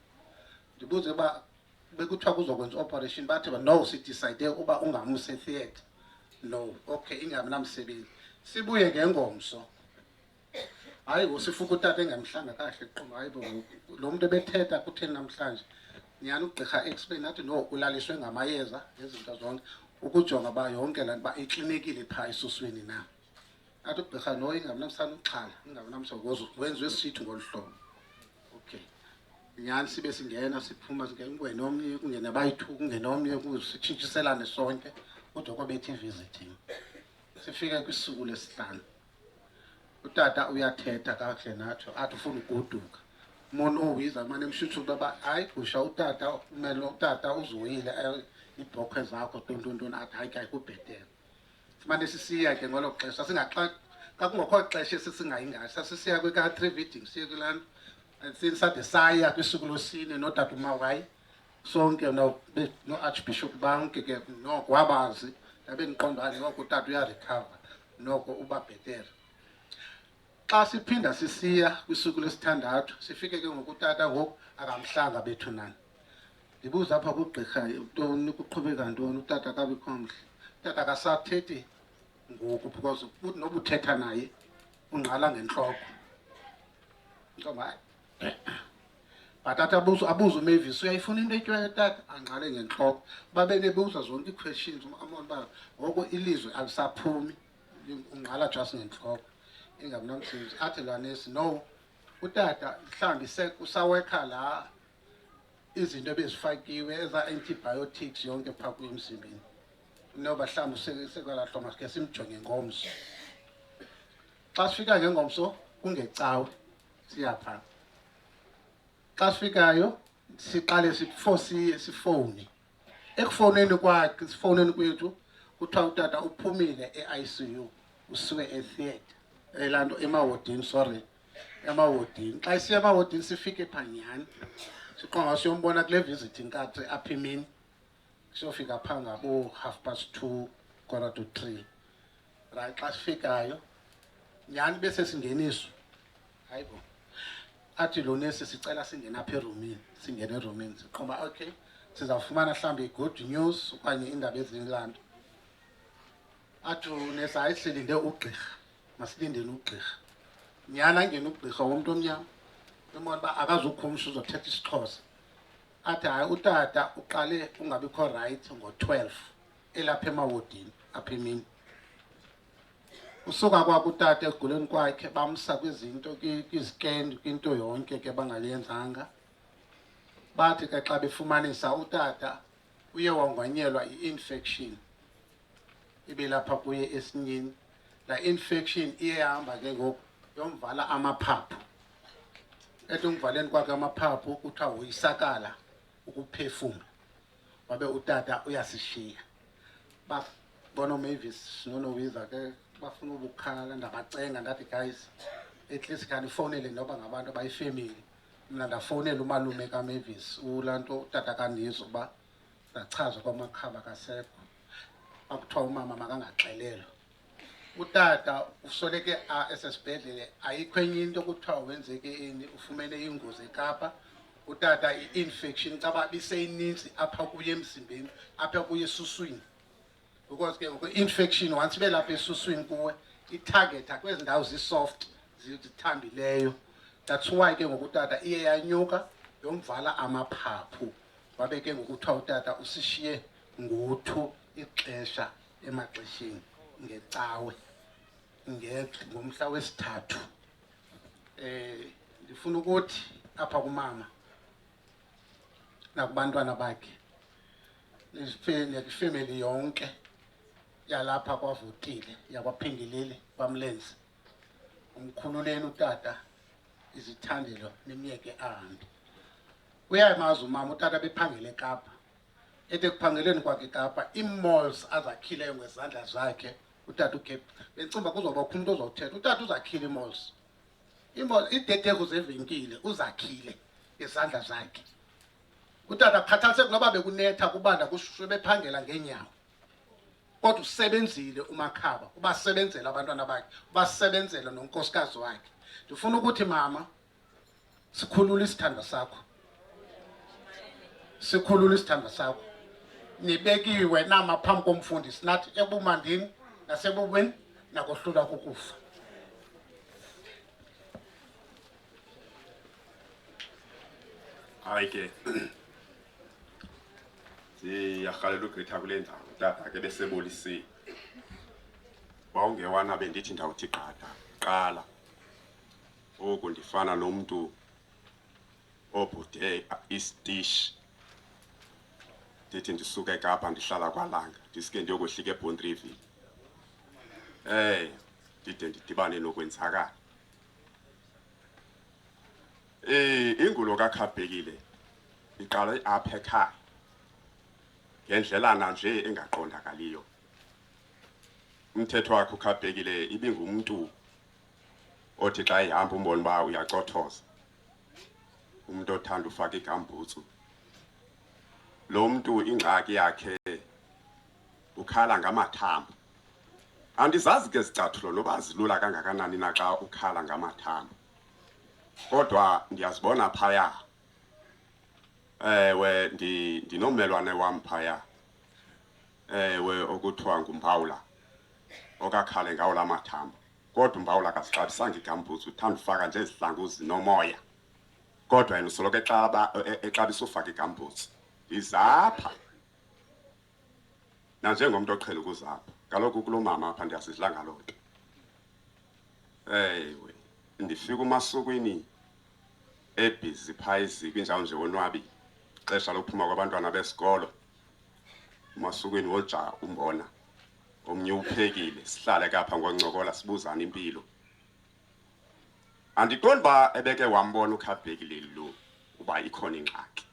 ndibuze uba bekuthiwa kuzokwenza operation bathi no sidicide uba ungamuse theatre no okay ingabi namsebenzi sibuye ngengomso hayi usifuka utata engamhlanga kahle qhuma hayi bo lo muntu ebethetha kutheni namhlanje nyani ugqirha explain athi no ulaliswe ngamayeza nezinto zonke ukujonga ba yonke laa nto ba iklinekile phaa esuswini na athi ugqirha no ingabi namsana uxhala ingabi namsokozo wenziwe esithi ngolu hlobo okay nyani sibe singena siphuma singene omnye kungena bayi-2 kungena omnye sitshintshiselane sonke kodwa kwabethi i-visiting sifike kwisuku lesihlanu utata uyathetha kakuhle nathi athi ufuna ugoduka umuntu owiza mane emshuthu uba hayi gusha utata umele utata uzoyile iibhokhwe zakho ntontoni athi hayi ke kubhetele simane sisiya ke ngolo xesha kakungekho xesha esisingayingayo sasisiya kweka-3 siye kulaa nto sade saya kwisuku losine notata umawayi sonke no-archbishop bonke ke noko wabazi ndabe ndiqondane noko utata uyarekhava noko uba bhetere xa siphinda sisiya kwisuku lesithandathu sifike ke ngoku utata ngoku akamhlanga bethu nani ndibuza apha kugqirha ntoni kuqhubeka ntoni utata kabikho mhle utata akasathethi ngoku because noba uthetha naye ungqala ngentloko ntoba but athi abuze uMavis uyayifuna into etyiwayo tata angqale ngentloko babe bebuza zonke ii-questions amona uba ngoko ilizwe alisaphumi ungqala just ngentloko ingabi namsebenzi athi laa nesi no utata mhlawumbi usawekha laa izinto ebezifakiwe eza-antibiotics yonke phaa kuye emzimbeni noba mhlawumbi sekwalaa hloma sikhe simjonge ngomso xa sifika ngengomso kungecawe siyapha xa sifikayo siqale sifone ekufoneni kwakhe sifoneni kwethu kuthiwa utata uphumile e-ICU usuke e-theatre elanto emawodini sorry emawodini xa siya emawodini sifike phanyani siqonga siyombona kule visit inkathi apha emini siyofika phaa ngabo 2:30 3 right xa sifikayo nyani bese singeniswa hayibo athi lo nesi sicela singena apha erumini singena erumini siqomba okay sizawufumana mhlawumbe i-good news okanye indaba ezilanto athi unesi hayi silinde ugqirha masilindeni ugqirha nyana angena ugqirha womuntu omnyama emona uba akazukhumsha uzothetha isiXhosa athi hayi utata uqale ungabikho right ngo-12 elapha emawodini apha emini usuka kwakho utata eguleni kwakhe bamsa kwizinto kwizikendi kwinto yonke ke bangaliyenzanga bathi ke xa befumanisa utata uye wangwanyelwa i-infection ibelapha kuye esinyini la infection iyehamba ke ngoku yomvala amaphaphu ethi umvaleni kwakhe amaphaphu kuthiwa uyisakala ukuphefumula wabe utata uyasishiya babona uMavis noNowiza ke bafuna ubukhala ndabacenga ndathi guys at least kanifowunele noba ngabantu abayifamily mina ndafowunela umalume kaMavis ulanto utata kandizo uba ndachazwa kwamakhaba kasekho akuthiwa umama makangaxelelwa utata usoleke esesibhedlele ayikho enye into kuthiwa wenzeke ini ufumene ingozi eKapa utata i-infection caba biseyininzi apha kuye emzimbeni apha kuye esuswini because ke infection once ibe lapha esuswini kuwe itarget kwezi ndawo zisoft zithambileyo that's why ke ngokutata iye yanyuka yomvala amaphaphu wabe ke ngokuthiwa utata usishiye ngothu ixesha emaxesheni ngecawe ngomhla wesithathu ndifuna ukuthi apha kumama nakubantwana bakhe ifamily yonke yalapha kwavutile yakwaphindilile kwamlenze umkhululeni utata izithandelo nemiyeke ahambe uyamazi umama utata bephangele eKapa ethe kuphangeleni kwakhe eKapa ii-malls azakhileyo ngezandla zakhe utata uGep bencimba kuzoba umuntu ozothetha utata uzakhile ii-malls iidedeko zevenkile uzakhile ngezandla zakhe utata khathalise kunoba bekunetha kubanda kushushu bephangela ngeenyawo kodwa usebenzile umakhaba ubasebenzela abantwana bakhe ubasebenzela nonkosikazi wakhe ndifuna ukuthi mama sikhulule isithando sakho sikhulule isithando sakho nibekiwe nama phambi komfundisi nathi ebumandini nasebubeni nakohlula kukufa hayi ke siyarhalela ugqitha kule ndawo utata ke besebolisi wawungewana bendithi ndawuthi qada qala oku ndifana nomntu obhude istish ndithi ndisuka eKapa ndihlala kwaLanga ndisike ndiyokwehlika eBontrivi ndide ndidibane nokwenzakala ingulo kaKhabhekile iqala apha ekhaya ngendlelana nje engaqondakaliyo umthetho wakhe uKhabhekile ibingumuntu othi xa ehamba umbona uba uyacothoza umuntu othanda ufaka igambutsu lo mntu ingxaki yakhe ukhala ngamathambo andizazi ke zicathulo noba zilula kangakanani na xa ukhala ngamathambo kodwa ndiyazibona phaya ewe ndinommelwane wam phaya ewe okuthiwa nguMbawula okakhale ngawo la mathambo kodwa uMbawula kasixabisanga igambutsu uthanda ufaka nje izihlanguzi nomoya kodwa yena usoloko exabisa ufaka igambutsu izapha nanjengomuntu oqhela ukuzapha kaloku kulo mama apha ndiyasizidla ngaloo nto ewe ndifika umasukwini ebhizi phaa iziko injawo nje wonwabi ixesha lokuphuma kwabantwana besikolo umasukwini woja umbona omnye uphekile sihlale kapha ngoncokola sibuzana impilo Andiqondi ba ebeke wambona uKhabhekile lo uba ikhona ingxaki.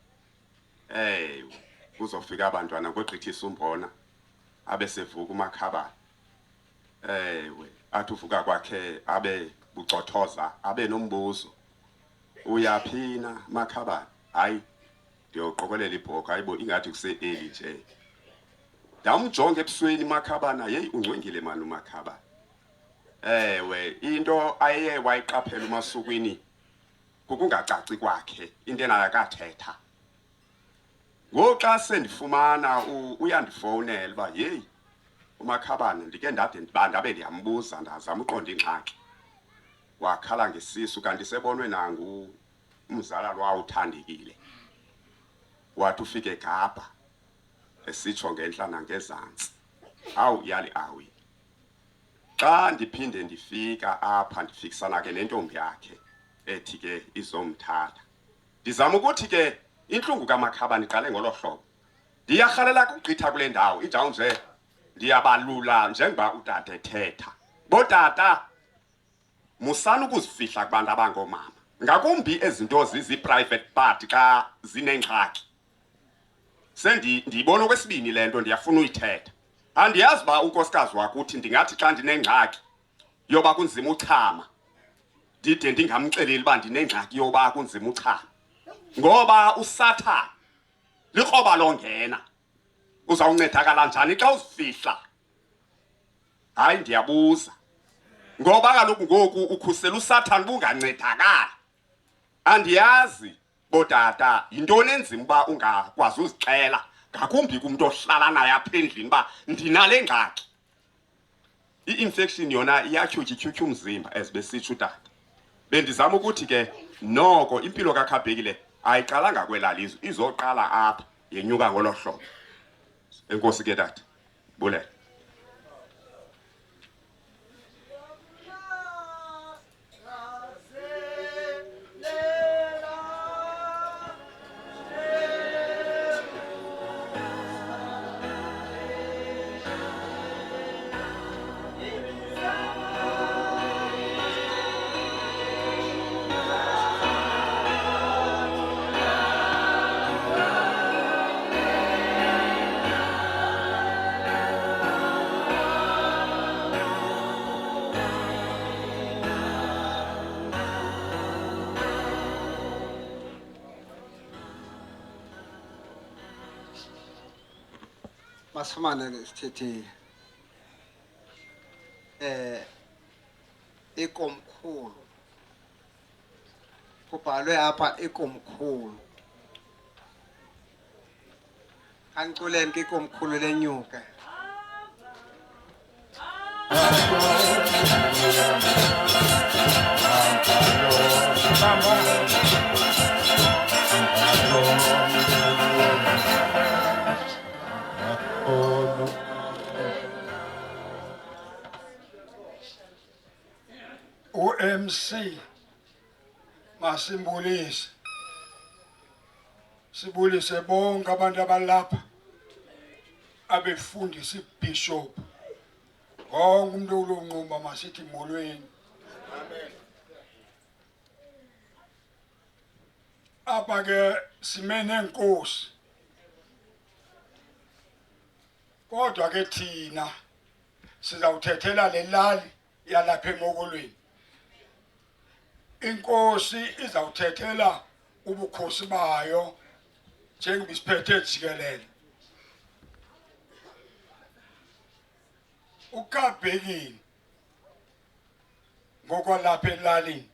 Kuzofika abantwana kwegqithisa umbona abe sevuka uMakhaba. Athi uvuka kwakhe abe bucothoza abe nombuzo. Uyaphina Makhaba? Hayi. Ndiyoqokelela ibhoka ayibo ingathi kuse-early nje. Ndamjonga ebusweni Makhabana yeyi ungcwengile mani uMakhaba. Into aye wayiqaphela uMasukwini kukungacaci kwakhe into enayakathetha. Ngoxa sendifumana uyandifonela uba yeyi uMakhabana ndike ndabe ndiyambuza ndazama uqonda ingxaki. Wakhala ngesisu kanti sebonwe nangu umzalwane wawo uthandekile. Wathi ufike eGabha esitsho ngenhla nangezantsi. Awu yali awi. Xa ndiphinde ndifika apha ndifikisana ke nentombi yakhe ethi ke izomthatha. Ndizama ukuthi ke inhlungu kaMakhaba niqale ngolo hlobo. Ndiyarhalela kugqitha kule ndawo indawo nje ndiyabalula njengoba utata ethetha. Botata musana ukuzifihla kubantu abangomama. Ngakumbi ezinto zizi-private party xa zinengxaki. Ndiyibona okwesibini le nto ndiyafuna uyithetha. Andiyazi uba unkosikazi wakho uthi ndingathi xa ndinengxaki yoba kunzima uchama ndide ndingamxeleli uba ndinengxaki yoba kunzima uchama. Ngoba uSathane likroba longena. Uzawuncedakala njani xa uzifihla? Hayi ndiyabuza. Ngoba kaloku ngoku ukhusela uSathane bungancedakala. Andiyazi botata yintoni enzima uba ungakwazi uzixela ngakumbi kumuntu ohlala naye apha endlini uba ndinale ngxaki. I-infection yona iyatyhutyha umzimba ezibesitsho utata. Bendizama ukuthi ke noko impilo kaKhabhekile ayiqalanga kwelalizwe izoqala apha yenyuka ngolo hlobo. Enkosi ke tata. Bulela. Masifumane ke sithethe ikomkhulu. Kubhalwe apha ikomkhulu. Angiculeni ke ikomkhulu lenyuke. MC masimbulise. Sibulise bonke abantu abalapha. Abefundisi bishop. Wonke umuntu olunquma masithi molweni. Amen. Apha ke simene inkosi. Kodwa ke thina sizawuthethela lelali yalapha eMokolweni. Inkosi izawuthethela ubukhosi bayo njengoba isiphethe jikelele. uKhabhekile ngokwalapha elalini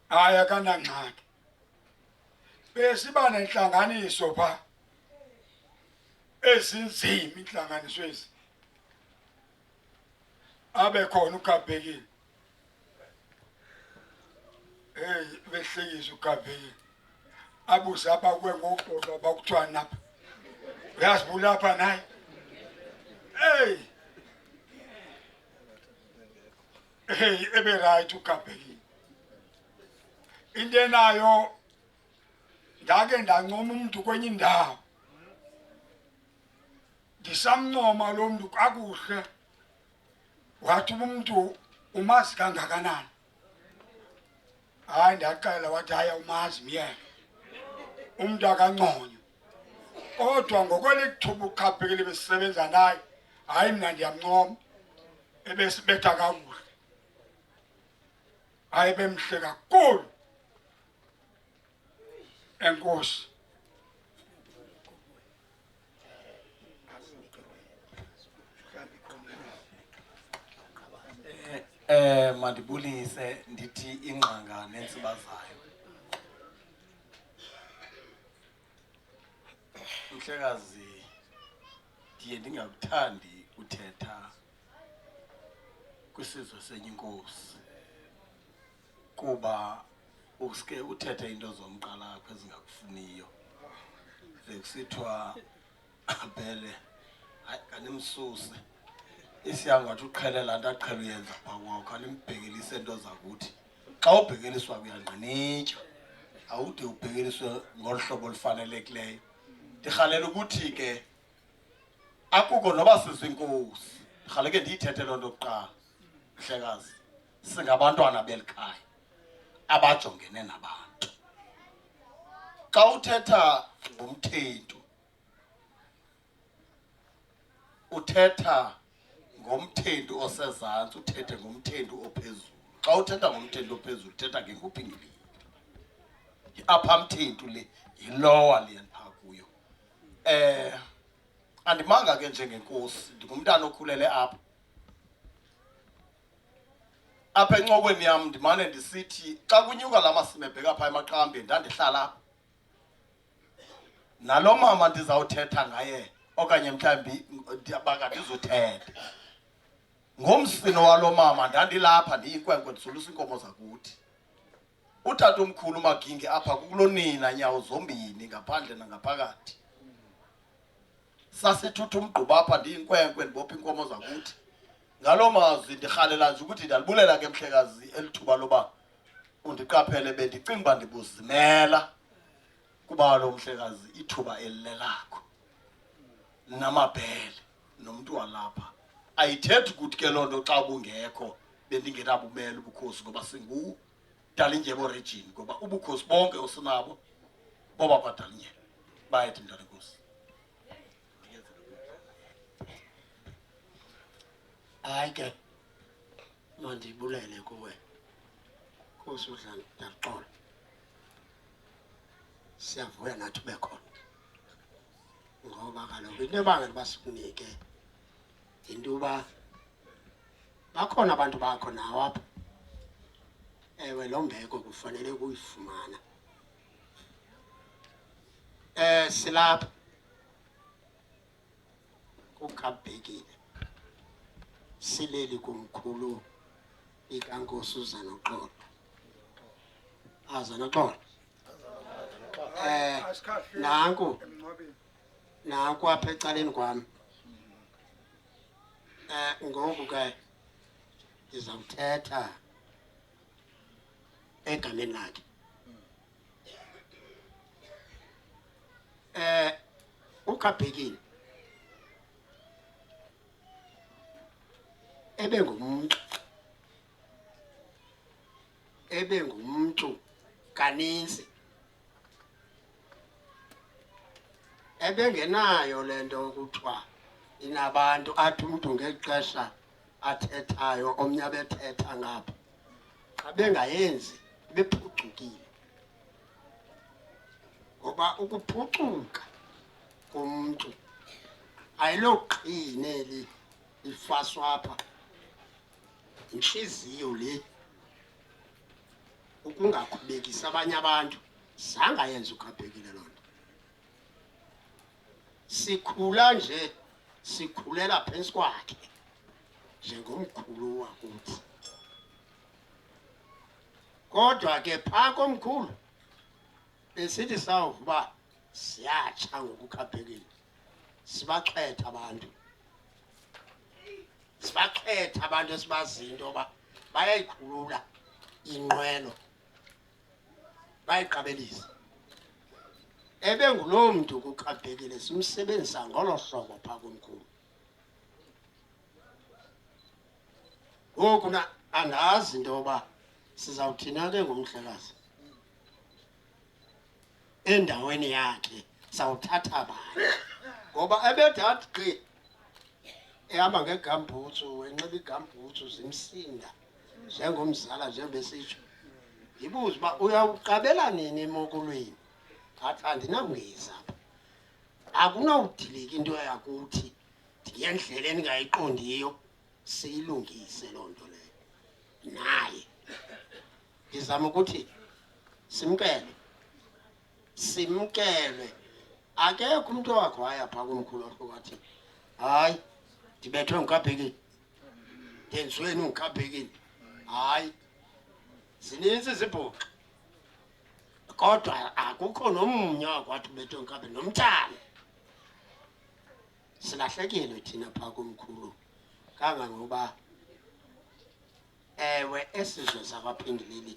aya kanangxaki besiba nenhlanganiso pha ezinzima inhlanganiso ezi abe khona uKhabhekile behlekisa uKhabhekile abuza abakwe ngoxoxo abakuthiwa napha uyazibula apha naye ebe right uKhabhekile into enayo ndake ndancoma umuntu kwenye indawo ndisamncoma lo muntu kakuhle wathi umuntu umazi kangakanani hayi ndiyaqala wathi hayi umazi myeke umntu akanconywa kodwa ngokwelithuba uKhabhekile besisebenza naye hayi mina ndiyamncoma ebesibetha kakuhle hayi bemhle kakhulu enkosi mandibulise ndithi ingqanga nentsibazayo. Mhlekazi ndiye ndingakuthandi uthetha kwisizwe senye inkosi kuba uske uthethe into zomqalapho ezingakufuniyo. Kusithiwa abele hayi kanimsuse isiyanga wathi uqhelela nto aqhela uyenza phaa kwakho animbhekelise into zakuthi xa ubhekeliswa kuyangqinitywa awude ubhekeliswe ngolu hlobo olufanelekileyo. Ndirhalela ukuthi ke akukho noba sizinkosi ndirhaleke ndiyithethe loo nto kuqala mhlekazi singabantwana beli khaya abajongene nabantu. Xa uthetha ngomthetho uthetha ngomthetho osezantsi uthethe ngomthetho ophezulu. Xa uthetha ngomthetho ophezulu uthetha ke ngopingilini apha mthetho le yilowa liyani phaa kuyo. Andimanga ke njengenkosi ndingumntana okhulele apha encokweni yam ndimane ndisithi xa kunyuka la masimi ebheka phaa emaqambeni ndandihlala apha nalo mama ndizawuthetha ngaye okanye mhlawumbi ndizothetha ngomsino walo mama ndandilapha ndiyinkwenkwe ndisolusa iinkomo zakuthi. Utata omkhulu uMagingi apha kukulonina nyawo zombini ngaphandle nangaphakathi. Sasithutha umgquba apha ndiyinkwenkwe ndibopha iinkomo zakuthi. Ngalo mazwi ndirhalela nje ukuthi ndiyalibulela ke mhlekazi elithuba loba undiqaphele bendicinga uba ndibuzimela kuba lo mhlekazi ithuba elilelakho namabhele nomntu walapha. Ayithethi ukuthi ke loo nto xa ubungekho bendingenabumela ubukhosi ngoba singuDalindyebo Region ngoba ubukhosi bonke osinabo boba kwaDalindyebo bayethi mntana enkosi. Hayi ke mandibulele kuwe Nkosi uDlala Daxolo. Siyavuya nathi ube khona ngoba kaloku into ebangela uba sikunike into yoba bakhona abantu bakho nawo apha. Ewe lo mbeko kufanele kuyifumana. Silapha kuKhabhekile sileli kumkhulu ikaNkosi uZanoxolo. Azanoxolo nanku apha ecaleni kwami. Ngoku ke ndizawuthetha egameni lakhe. uKhabhekile ebengumntu kaninzi ebengenayo lento kuthiwa inabantu athi umuntu ngexesha athethayo omnye abethetha ngapha xa bengayenzi bephucukile ngoba ukuphucuka komuntu ayiloqineli ifaswa apha inhliziyo le ukungaqhubekisi abanye abantu zangayenza uKhabhekile loo nto. Sikhula nje sikhulela phansi kwakhe njengomkhulu wakuthi. Kodwa ke phaa komkhulu besithi sawukuba siyatsha ngokuKhabhekile sibaxhetha abantu. Sibaxhetha abantu esibaziyo into yoba bayayikhulula inqwelo bayiqabelisa. Ebenguloo mntu kuKhabhekile simsebenzisa ngolo hlobo phaa komkhulu. Ngoku andazi into yoba sizawuthina ke ngomhlekazi endaweni yakhe sawuthatha bani ngoba ebedathi qi ehamba ngegambhutsu enxiba igambhutsu zimsinda njengomzala njengobesitsho ndibuza uba uyawuqabela nini emokolweni athi andinamngeza akunawudilika into yakuthi ndiye ndlela endingayiqondiyo siyilungise loo nto leyo naye ndizama ukuthi simkelwe akekho umntu owagwaya phaa kumkhulu wakho wathi hayi ndibethwe ngukabhekini ndenziweni ngukabhekini hayi zininzi izibhuqa kodwa akukho nomnye wakwathi ubethwe ngukabhekini nomntana silahlekile thina phaa kumkhulu kangangoba ewe esizwe sakwaphindileli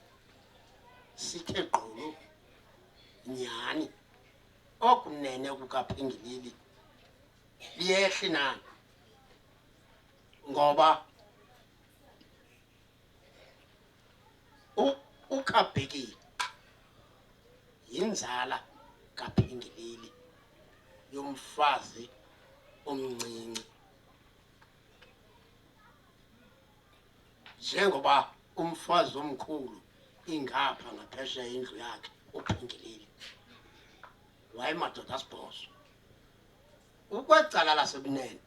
sithe gqolo nyhani okunene kukaphindileli liyehle nani ngoba ukabhekile yinzala kaphindileli yomfazi omncinci njengoba umfazi omkhulu ingapha ngaphesheya indlu yakhe uphindileli wayemadoda asibhozo ukwecala lasebunene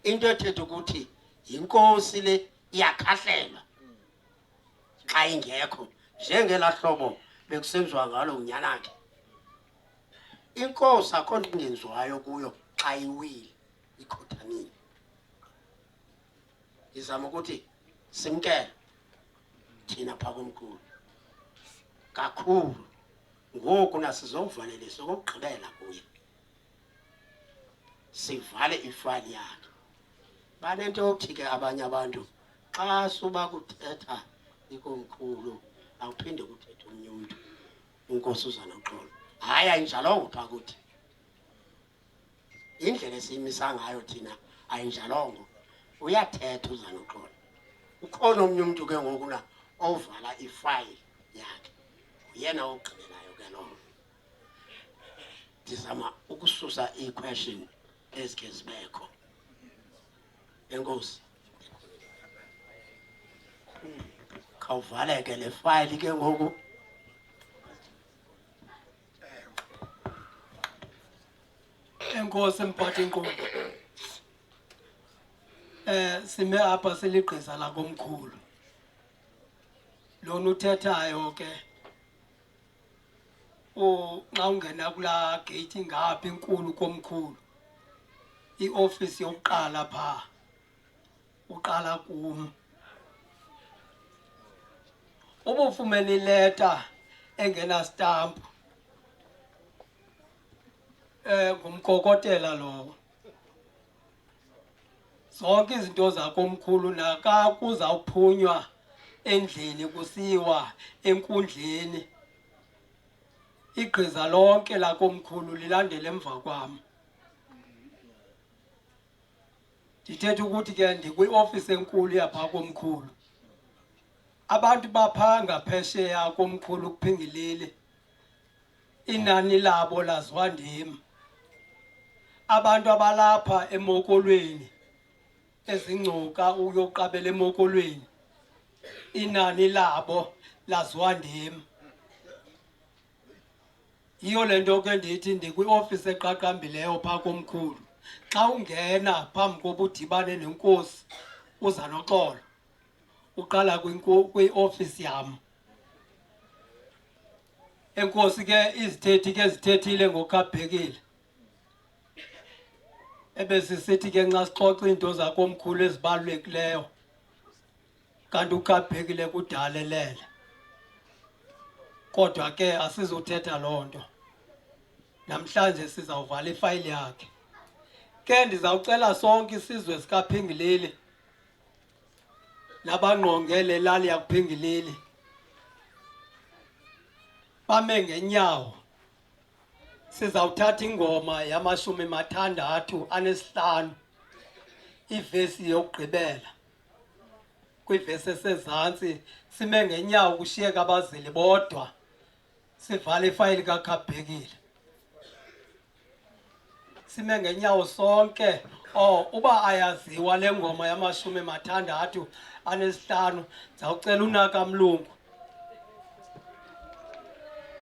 into ethetha ukuthi inkosi le iyakhahlelwa xa ingekho njengelaa hlobo bekusenziwa ngalo unyanakhe inkosi akho nto ingenziwayo kuyo xa iwile ikhothamile ndizama ukuthi simkele thina phaa komkhulu kakhulu ngoku nasizomvalelisa okokugqibela kuye sivale ifayili yakhe banento yokuthi ke abanye abantu xa suba kuthetha ikomkhulu awuphinde kuthethe omnye umntu inkosi uzanoxolo hayi ayinjalongo phaa kuthi indlela esiyimisa ngayo thina ayinjalongo uyathetha uzanoxolo ukhona omnye umntu ke ngokuna ovala ifayili yakhe yena ogqibelayo ke loo ndizama ukususa ii-question ezike zibekho enkosi khawuvaleke le fayili ke ngoku enkosi mphathi inkqubo sime apha siligqiza lakomkhulu lona uthethayo ke xa ungena kulaa gate ingapha inkulu komkhulu iofisi yokuqala phaa uqala kum ubufumene ileta engenastampu ngumkokotela lowo zonke izinto zakomkhulu nakakuzawuphunywa endlini kusiwa enkundleni igqiza lonke lakomkhulu lilandele emva kwam ndithetha ukuthi ke ndikwiofisi enkulu yaphaa komkhulu abantu baphaa ngaphesheya komkhulu kuphingilile inani labo laziwa ndim abantu abalapha emokolweni ezingcuka uyoqabela emokolweni inani labo laziwa ndim yiyo le nto ke ndithi ndikwiofisi eqaqambileyo phaa komkhulu xa ungena phambi koba udibane nenkosi uzanoxolo uqala kwiofisi yam enkosi ke izithethi ke zithethile ngokabhekile ebesisithi ke nxa sixoxa iinto zakomkhulu ezibalulekileyo kanti ukabhekile kudalelele kodwa ke asizothetha loo nto namhlanje sizawuvala ifayili yakhe ke ndizawucela sonke isizwe sikaphingilili nabangqongele lali yakuphingilili bame ngenyawo sizawuthatha ingoma yama-65 ivesi yokugqibela kwivesi esezantsi sime ngenyawo kushiyeka abazili bodwa sivale ifayili kaKhabhekile sime ngenyawo sonke uba ayaziwa le ngoma yamashumi mathandathu anesihlanu ndizawucela unaka mlungu